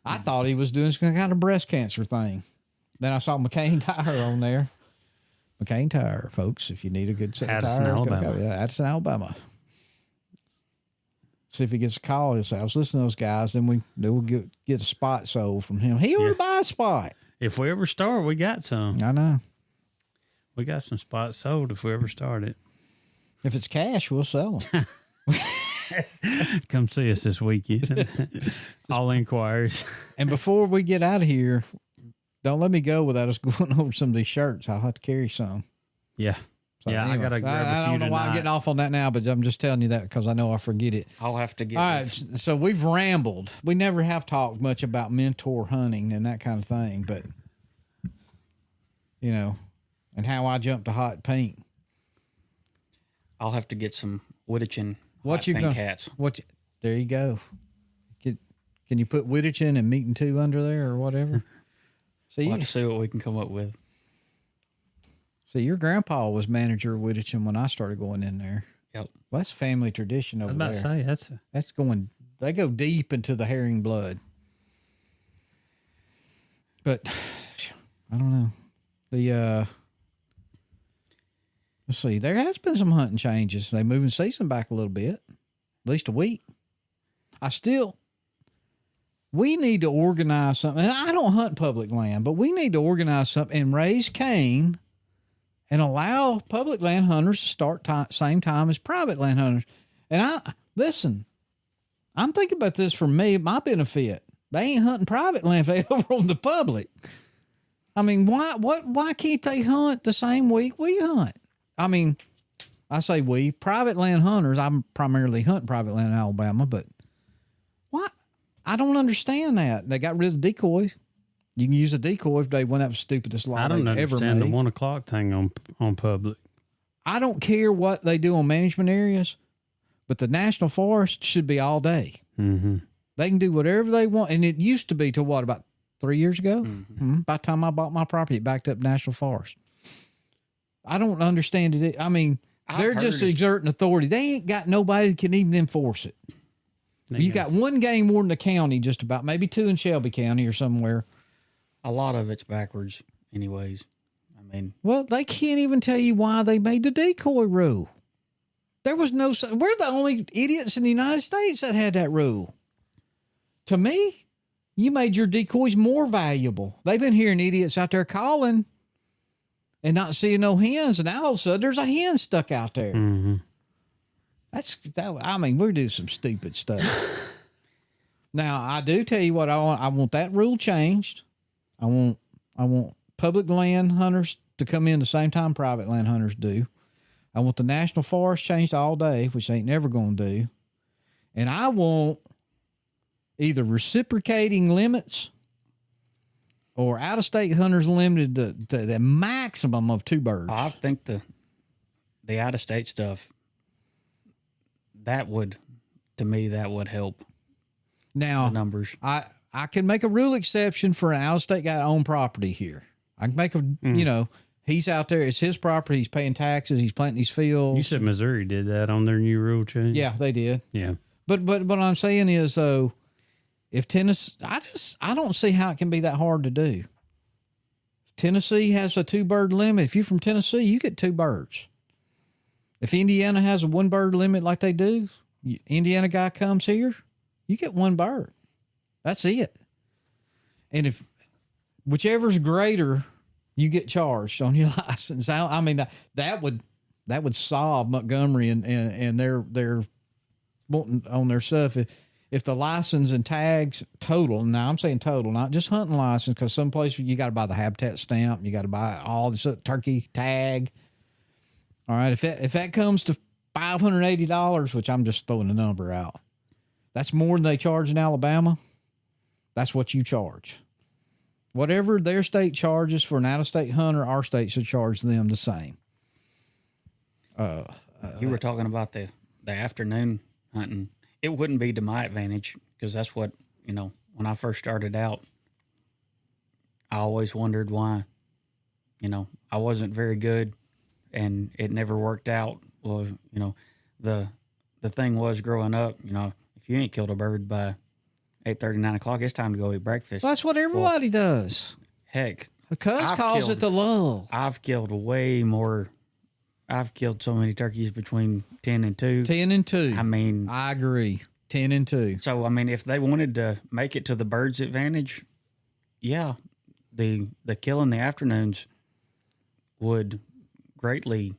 I thought he was doing some kind of breast cancer thing. Then I saw McCain Tire on there. McCain Tire, folks. If you need a good set of Addison, tires, Alabama. go. Yeah, Addison, Alabama. See if he gets a call. He'll say, I was listening to those guys. Then we'll get a spot sold from him. He ought to buy a spot. If we ever start, we got some. I know. We got some spots sold if we ever start it. If it's cash, we'll sell them. Come see us this weekend. All inquiries. And before we get out of here, don't let me go without us going over some of these shirts. I'll have to carry some. Yeah. So yeah, anyway, I got to grab a few I don't know why I'm getting off on that now, but I'm just telling you that because I know I forget it. I'll have to get All right, so we've rambled. We never have talked much about mentor hunting and that kind of thing, but, and how I jumped to hot pink. I'll have to get some Wittichin What you pink gonna, hats. There you go. Can you put Wittichin and Meat and Two under there or whatever? We'll have to see what we can come up with. So your grandpa was manager of Wittichin when I started going in there. Yep. Well, that's family tradition over I was about there. to say, That's going. They go deep into the herring blood. But I don't know. Let's see. There has been some hunting changes. They moving season back a little bit, at least a week. We need to organize something. And I don't hunt public land, but we need to organize something and raise cane and allow public land hunters to start same time as private land hunters. And I'm thinking about this for me, my benefit. They ain't hunting private land if they over on the public. I mean, why can't they hunt the same week we hunt? I mean, I say we, private land hunters. I'm primarily hunting private land in Alabama, but what? I don't understand that. They got rid of decoys. You can use a decoy if they went that was the stupidest law I don't they ever understand made. the 1 o'clock thing on public. I don't care what they do on management areas, but the national forest should be all day. Mm-hmm. They can do whatever they want. And it used to be to what, about 3 years ago? Mm-hmm. By the time I bought my property, it backed up national forest. I don't understand it. I mean, they're just exerting authority. They ain't got nobody that can even enforce it. You got one game warden in the county, just about, maybe 2 in Shelby County or somewhere. A lot of it's backwards anyways. I mean, well, they can't even tell you why they made the decoy rule. There was no, we're the only idiots in the United States that had that rule. To me, you made your decoys more valuable. They've been hearing idiots out there calling and not seeing no hens, and now all of a sudden there's a hen stuck out there. Mm-hmm. I mean, we do some stupid stuff. Now, I do tell you what I want. I want that rule changed. I want public land hunters to come in the same time private land hunters do. I want the national forest changed all day, which ain't never going to do. And I want either reciprocating limits or out-of-state hunters limited to the maximum of 2 birds. I think the out-of-state stuff, that would help. Now, the numbers. I can make a rule exception for an out-of-state guy to own property here. I can make he's out there. It's his property. He's paying taxes. He's planting these fields. You said Missouri did that on their new rule change? Yeah, they did. Yeah. But what I'm saying is, though, if Tennessee, I don't see how it can be that hard to do. Tennessee has a 2-bird limit. If you're from Tennessee, you get 2 birds. If Indiana has a 1-bird limit like they do, Indiana guy comes here, you get 1 bird. That's it. And if whichever's greater, you get charged on your license. I mean, that would solve Montgomery and their wanting on their stuff. If the license and tags total, now I'm saying total, not just hunting license, because some places you got to buy the habitat stamp, you got to buy all this turkey tag. All right, if that comes to $580, which I'm just throwing the number out, that's more than they charge in Alabama. That's what you charge. Whatever their state charges for an out-of-state hunter, our state should charge them the same. You were talking about the afternoon hunting. It wouldn't be to my advantage because that's what, when I first started out, I always wondered why, I wasn't very good and it never worked out. Well, the thing was growing up, if you ain't killed a bird by 8:30, 9 o'clock, it's time to go eat breakfast. Well, that's what everybody does. Heck. Because calls it the lull. I've killed way more. I've killed so many turkeys between 10 and 2. 10 and 2. I mean, I agree. 10 and 2. So, I mean, if they wanted to make it to the birds' advantage, yeah, the kill in the afternoons would greatly.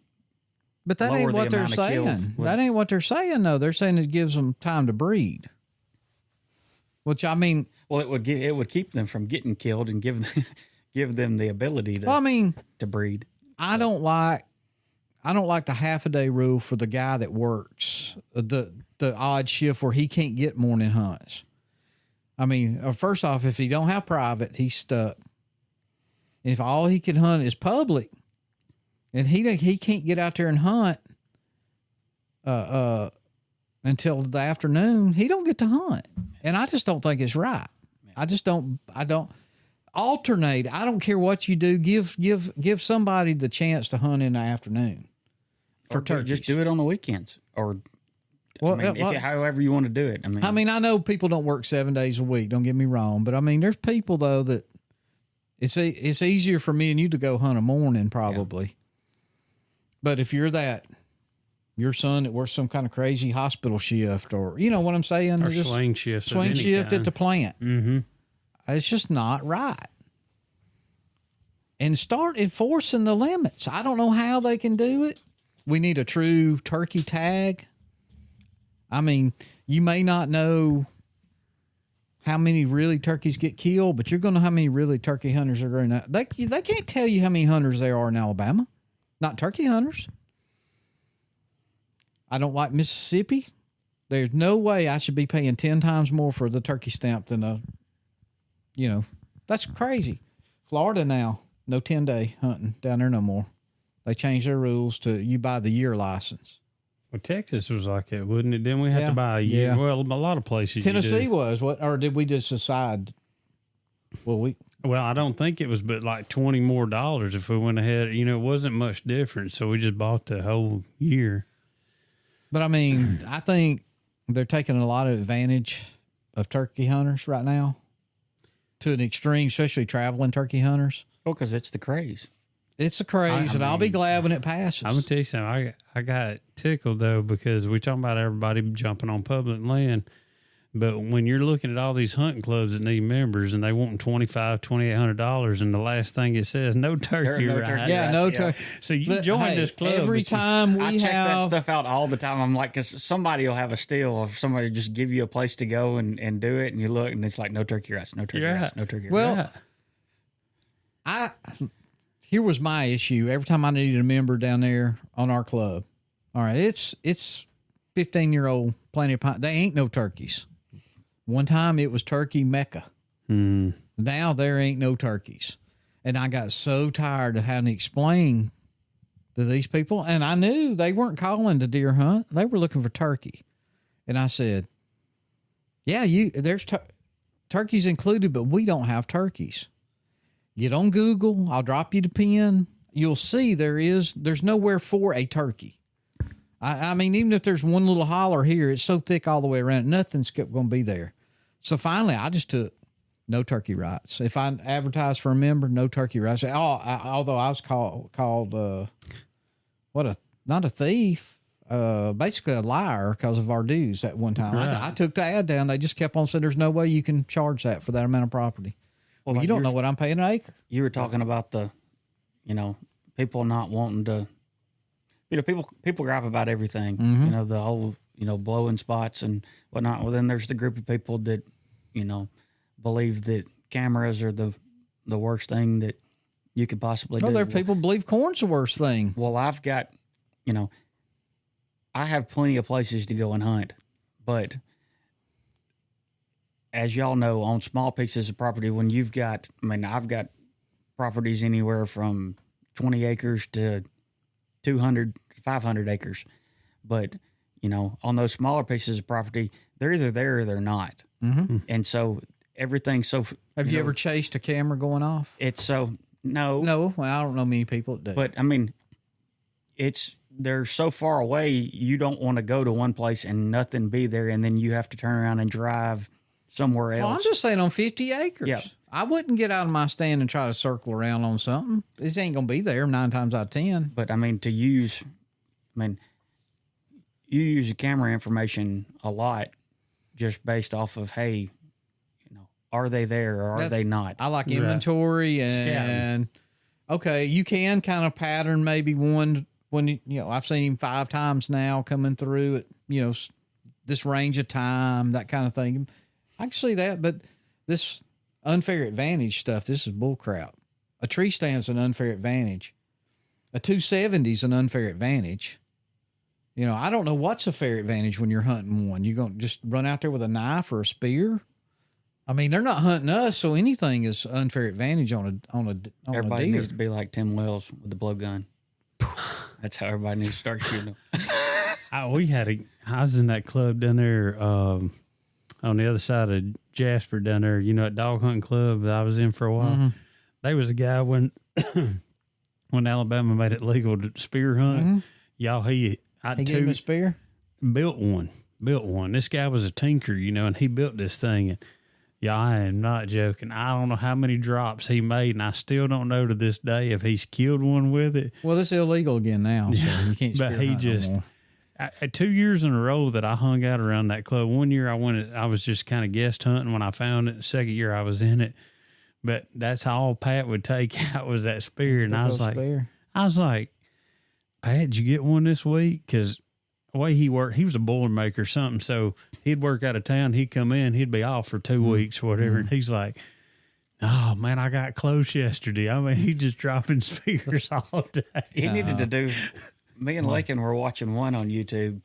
But that ain't what they're saying. That ain't what they're saying, though. They're saying it gives them time to breed. Which, I mean, well, it would keep them from getting killed and give them the ability to breed. I don't like the half a day rule for the guy that works the odd shift where he can't get morning hunts. I mean, first off, if he don't have private, he's stuck. And if all he can hunt is public, and he can't get out there and hunt until the afternoon, he don't get to hunt. And I just don't think it's right. I don't alternate. I don't care what you do. Give somebody the chance to hunt in the afternoon for turkeys. Just do it on the weekends or however you want to do it. I mean, I know people don't work 7 days a week. Don't get me wrong, but I mean, there's people though that it's easier for me and you to go hunt a morning probably. Yeah. But if you're your son that works some kind of crazy hospital shift or, you know what I'm saying? Or swing shift. Swing shift at the plant. Mm-hmm. It's just not right. And start enforcing the limits. I don't know how they can do it. We need a true turkey tag. I mean, you may not know how many really turkeys get killed, but you're going to know how many really turkey hunters are going to. They can't tell you how many hunters there are in Alabama. Not turkey hunters. I don't like Mississippi. There's no way I should be paying 10 times more for the turkey stamp than that's crazy. Florida now, no 10-day hunting down there no more. They changed their rules to you buy the year license. Well, Texas was like that, wouldn't it? Didn't we have to buy a year? Yeah. Well, a lot of places. Tennessee was what, or did we just decide? Well, I don't think it was, but like $20 more if we went ahead. It wasn't much different, so we just bought the whole year. But I mean, I think they're taking a lot of advantage of turkey hunters right now to an extreme, especially traveling turkey hunters. Well, because it's the craze. It's a craze, and I'll be glad when it passes. I'm gonna tell you something. I got tickled though because we talking about everybody jumping on public land, but when you're looking at all these hunting clubs that need members and they want $2,800, and the last thing it says no turkey rights. Yeah, no turkey. So you join this club every time I check that stuff out all the time. I'm like, because somebody will have a steal of somebody just give you a place to go and do it, and you look and it's like no turkey rights, no turkey rights, no turkey rights. Well, here was my issue. Every time I needed a member down there on our club, all right, it's 15-year-old plenty of pine. They ain't no turkeys. One time it was turkey mecca. Now there ain't no turkeys. And I got so tired of having to explain to these people, and I knew they weren't calling to deer hunt. They were looking for turkey. And I said, yeah, there's turkeys included, but we don't have turkeys. Get on Google. I'll drop you the pin. You'll see there's nowhere for a turkey. I mean, even if there's one little holler here, it's so thick all the way around, nothing's going to be there. So finally, I just took no turkey rights. If I advertise for a member, no turkey rights. Although I was called not a thief, basically a liar because of our dues at one time. Right. I took the ad down. They just kept on saying there's no way you can charge that for that amount of property. Well, like you don't know what I'm paying an acre. You were talking about the, people not wanting to, people gripe about everything, the whole, blowing spots and whatnot. Well, then there's the group of people that, believe that cameras are the worst thing that you could possibly do. Well, there are people believe corn's the worst thing. Well, I've got, I have plenty of places to go and hunt, but as y'all know, on small pieces of property, when I've got properties anywhere from 20 acres to 200, 500 acres. But, on those smaller pieces of property, they're either there or they're not. Mm-hmm. And so everything's so... Have you ever chased a camera going off? It's so... No. No, well, I don't know many people that do. But, I mean, they're so far away, you don't want to go to one place and nothing be there, and then you have to turn around and drive somewhere else. Well, I'm just saying on 50 acres. Yeah. I wouldn't get out of my stand and try to circle around on something. It ain't going to be there 9 times out of 10. But, you use the camera information a lot just based off of, hey, are they there or are they not? I like inventory and, okay, you can kind of pattern maybe one when, I've seen him 5 times now coming through at, this range of time, that kind of thing. I can see that, but this unfair advantage stuff, this is bull crap. A tree stand's an unfair advantage. A 270 is an unfair advantage. I don't know what's a fair advantage when you're hunting one. You're going to just run out there with a knife or a spear? I mean, they're not hunting us, so anything is unfair advantage on a everybody deer. Needs to be like Tim Wells with the blowgun. That's how everybody needs to start shooting them. I was in that club down there on the other side of Jasper down there, at dog hunting club that I was in for a while. Mm-hmm. There was a guy when Alabama made it legal to spear hunt. Mm-hmm. Y'all, he gave him a spear? Built one. This guy was a tinker, and he built this thing. And yeah, I am not joking. I don't know how many drops he made, and I still don't know to this day if he's killed one with it. Well, it's illegal again now, so you can't spear but he just... no 2 years in a row that I hung out around that club. One year I was just kind of guest hunting when I found it. The second year I was in it, but that's all Pat would take out was that spear. And I was like, Pat, did you get one this week? Cause the way he worked, he was a Boilermaker or something. So he'd work out of town. He'd come in. He'd be off for 2 weeks or whatever. And he's like, oh, man, I got close yesterday. I mean, he's just dropping spears all day. He needed to do. Me and Lakin were watching one on YouTube.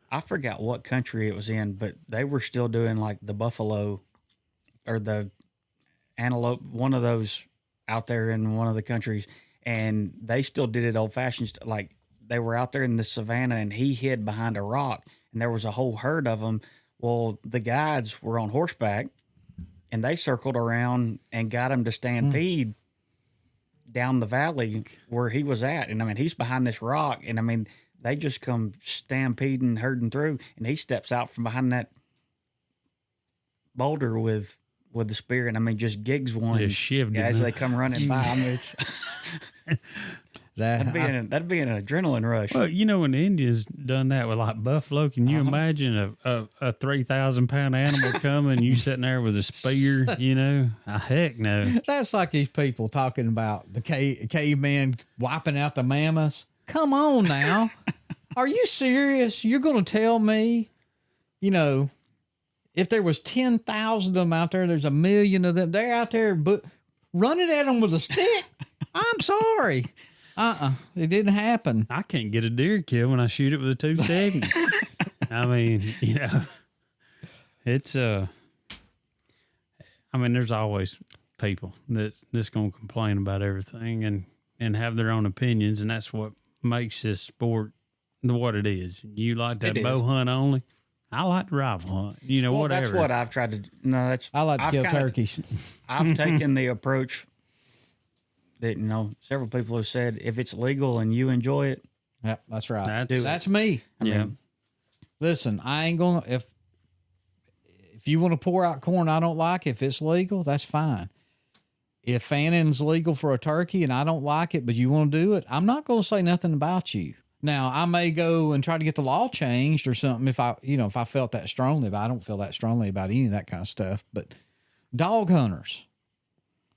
I forgot what country it was in, but they were still doing like the buffalo or the antelope, one of those out there in one of the countries. And they still did it old fashioned. Like they were out there in the savannah and he hid behind a rock and there was a whole herd of them. Well, the guides were on horseback and they circled around and got him to stampede down the valley where he was at. And I mean, he's behind this rock and I mean, they just come stampeding, herding through, and he steps out from behind that boulder with the spear, and I mean, just gigs one. Just shivved him. As they come running by. I mean, it's that'd be an adrenaline rush. Well, you know, when the Indians done that with like buffalo, can you imagine a 3,000-pound animal coming, you sitting there with a spear? You know, heck no. That's like these people talking about the cavemen wiping out the mammoths. Come on now. Are you serious? You're going to tell me, you know, if there was 10,000 of them out there, there's 1 million of them. They're out there but running at them with a stick. I'm sorry. It didn't happen. I can't get a deer kill when I shoot it with a 270. I mean, you know, it's I mean, there's always people that's going to complain about everything and have their own opinions, and that's what makes this sport what it is. You like that bow hunt only. I like the rifle hunt. You know, whatever. That's what I've tried to do. No, that's I like to kill turkeys. I've taken the approach that, you know, several people have said if it's legal and you enjoy it. Yep, that's right. That's me. I mean, listen, I ain't gonna if you want to pour out corn I don't like, if it's legal, that's fine. If fanning's legal for a turkey and I don't like it, but you want to do it, I'm not going to say nothing about you. Now, I may go and try to get the law changed or something if I felt that strongly, but I don't feel that strongly about any of that kind of stuff. But dog hunters,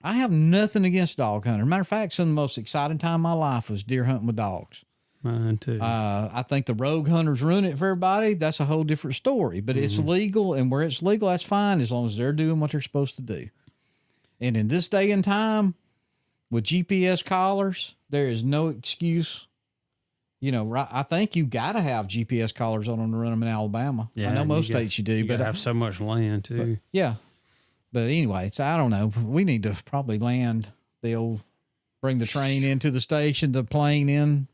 I have nothing against dog hunters. Matter of fact, some of the most exciting time of my life was deer hunting with dogs. Mine too. I think the rogue hunters ruin it for everybody. That's a whole different story, but it's legal, and where it's legal, that's fine as long as they're doing what they're supposed to do. And in this day and time, with GPS collars, there is no excuse. You know, I think you got to have GPS collars on them to run them in Alabama. Yeah, I know most states you do, you but have so much land too. But anyway, so I don't know. We need to probably land bring the train into the station, the plane in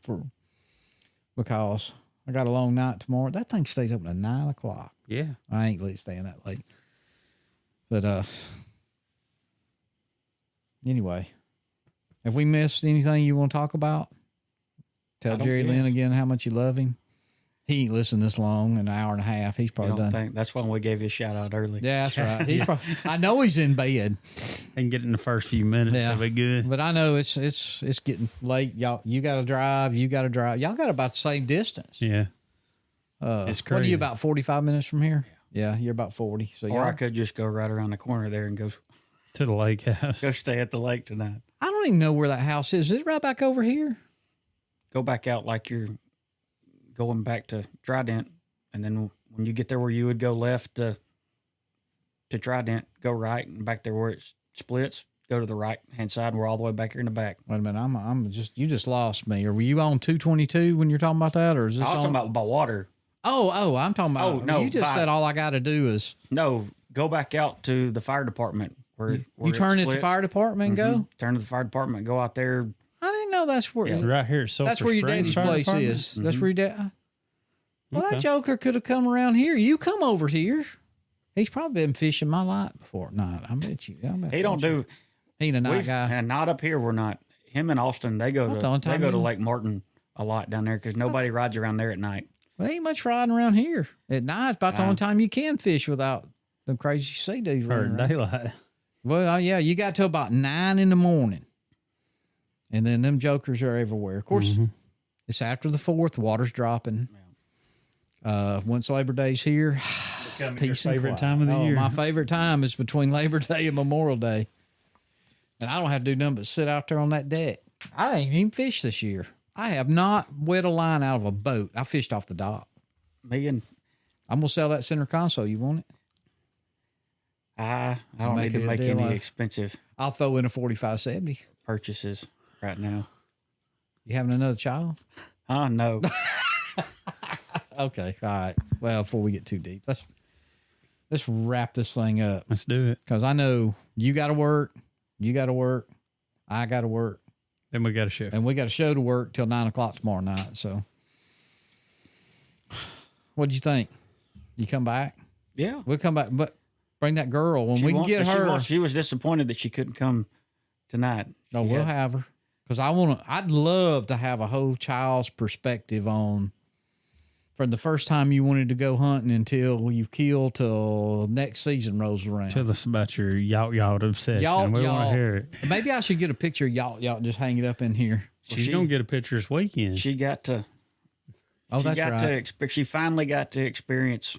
because I got a long night tomorrow. That thing stays open at 9 o'clock. Yeah, I ain't staying that late. But anyway, have we missed anything you want to talk about? Tell Jerry Lynn again how much you love him. He ain't listened this long, an hour and a half. He's probably done. That's why we gave you a shout out early. Yeah, that's right. He's I know he's in bed. And get in the first few minutes. Yeah. That'll be good. But I know it's getting late. Y'all, you got to drive. You got to drive. Y'all got about the same distance. Yeah. It's crazy. What are you, about 45 minutes from here? Yeah, you're about 40. So or I could just go right around the corner there and go to the lake house. Go stay at the lake tonight. I don't even know where that house is. Is it right back over here? Go back out like you're going back to Trident, and then when you get there where you would go left to Trident, go right, and back there where it splits, go to the right hand side, and we're all the way back here in the back. Wait a minute, you just lost me. Or were you on 222 when you're talking about that, or is this? I was talking about by water. Oh, I'm talking about. Oh no, you just said all I got to do is go back out to the fire department where you turn at the fire department and go. Turn to the fire department, go out there. I didn't know that's where. Yeah. Right here at Sulphur That's where your Springs daddy's place is. Mm-hmm. That's where your dad. Well, that joker could have come around here. You come over here. He's probably been fishing my lot before at night. I bet you. He don't do. He ain't a night guy. And not up here. We're not. Him and Austin, they go to Lake Martin a lot down there because nobody rides around there at night. Well, ain't much riding around here at night. It's about the only time you can fish without them crazy sea dudes running around. Daylight. Well, yeah, you got till about 9 in the morning. And then them jokers are everywhere. Of course, it's after the 4th. The water's dropping. Once Labor Day's here, peace your favorite time of the year. My favorite time is between Labor Day and Memorial Day. And I don't have to do nothing but sit out there on that deck. I ain't even fished this year. I have not wet a line out of a boat. I fished off the dock. Me and I'm gonna sell that center console. You want it? I don't need to make any expensive I'll throw in a 4570. purchases right now. You having another child? No. Okay, all right. Well, before we get too deep, let's wrap this thing up. Let's do it. Because I know you got to work, I got to work, Then we got a show. and we got a show to work till 9:00 tomorrow night. So, what'd you think? You come back? Yeah. We'll come back, but bring that girl when we can get her. She was disappointed that she couldn't come tonight. No, we'll have her because I'd love to have a whole child's perspective on from the first time you wanted to go hunting until you kill till next season rolls around. Tell us about your yacht obsession. We want to hear it. Maybe I should get a picture of y'all and just hang it up in here. She's going to get a picture this weekend. She got to. Oh, that's right. She finally got to experience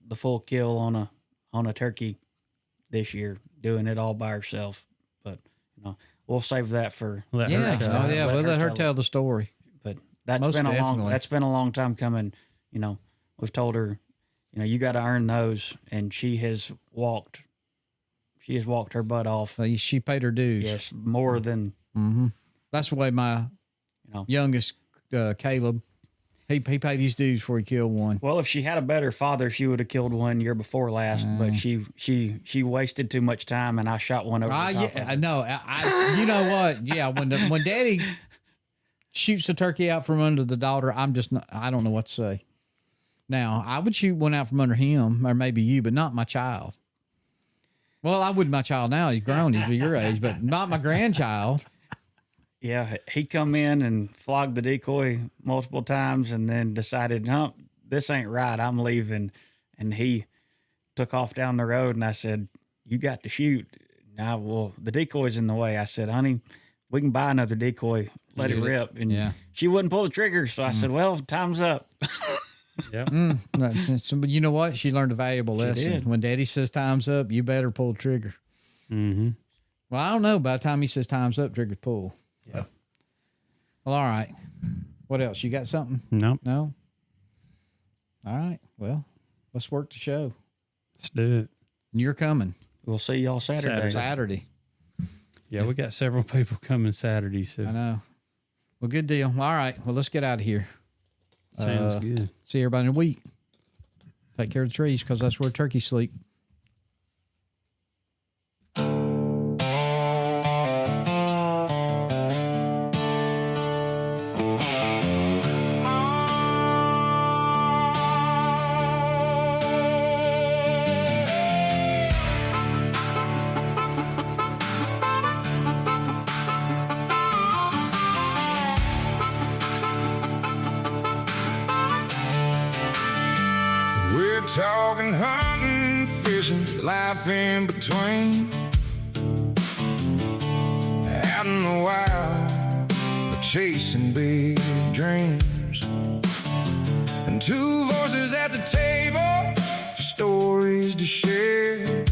the full kill on a turkey this year, doing it all by herself. But we'll save that for Let her Yeah, tell it. we'll let her tell the story. But that's Most been definitely. that's been a long time coming. We've told her, you got to earn those, and she has walked her butt off. So she paid her dues. Yes, more than That's the way my youngest, Caleb, he paid his dues before he killed one. Well, if she had a better father, she would have killed one year before last. But she wasted too much time, and I shot one over. The top of Yeah, it. I know. You know what? Yeah, when Daddy shoots the turkey out from under the daughter, I don't know what to say. Now, I would shoot one out from under him, or maybe you, but not my child. Well, I would my child now. He's grown. He's your age, but not my grandchild. Yeah, he come in and flogged the decoy multiple times, and then decided, this ain't right. I'm leaving, and he took off down the road. And I said, "You got to shoot." Now, well, the decoy's in the way. I said, "Honey, we can buy another decoy. Let it rip." And she wouldn't pull the trigger, so I said, "Well, time's up." Yeah. But you know what? She learned a valuable lesson. did. When Daddy says time's up, you better pull the trigger. Mm-hmm. Well, I don't know. By the time he says time's up, trigger's pull. Yeah. Well, all right. What else? You got something? Nope. No? All right. Well, let's work the show. Let's do it. And you're coming We'll see y'all Saturday. Saturday. Yeah, we got several people coming Saturday. So I know. Well, good deal. All right. Well, let's get out of here. sounds good. See everybody in a week. Take care of the trees because that's where turkeys sleep. We're talking hunting, fishing, life in between. Out in the wild, we're chasing big dreams. And two voices at the table, stories to share.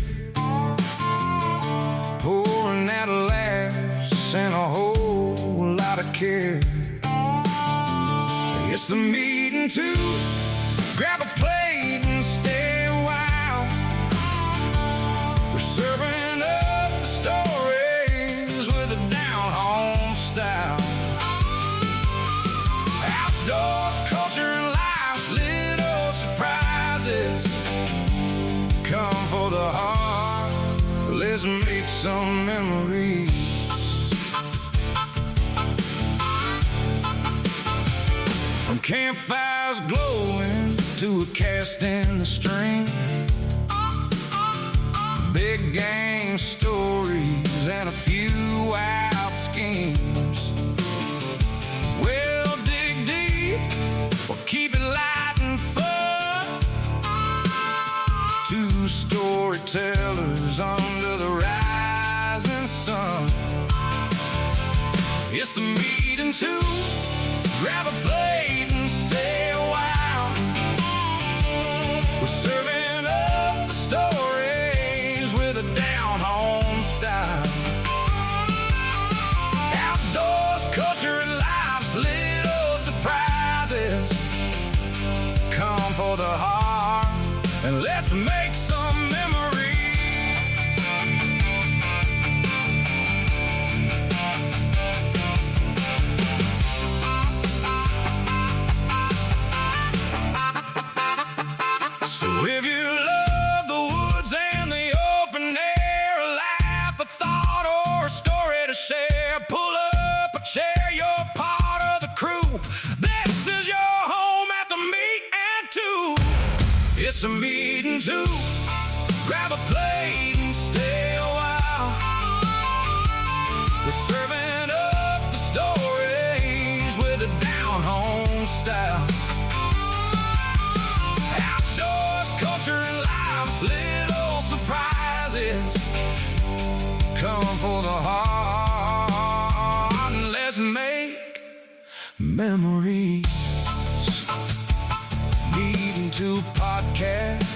Pouring out laughs and a whole lot of care. It's the meeting to grab a plate and stay a while. We're serving up the stories with a down-home style. Outdoors, culture, and life's little surprises. Come for the heart, let's make some memories. From campfires glowing to a cast in the stream, big game stories and a few wild schemes. We'll dig deep, we'll keep it light and fun. Two storytellers under the rising sun. It's the meeting to grab a plate and stay a while. We're serving up the stories with a down-home style. Outdoors, culture, and life's little surprises. for the heart, and let's make some memories. So if you love the woods and the open air, a laugh, a thought, or a story to share, pull up a chair, you're part of the crew. This is your home at the meet and two. It's a meet and two. Grab a plate and stay a while. We're serving up the stories with a down home style. Culture and life's little surprises come for the heart, and let's make memories. Meeting to podcast.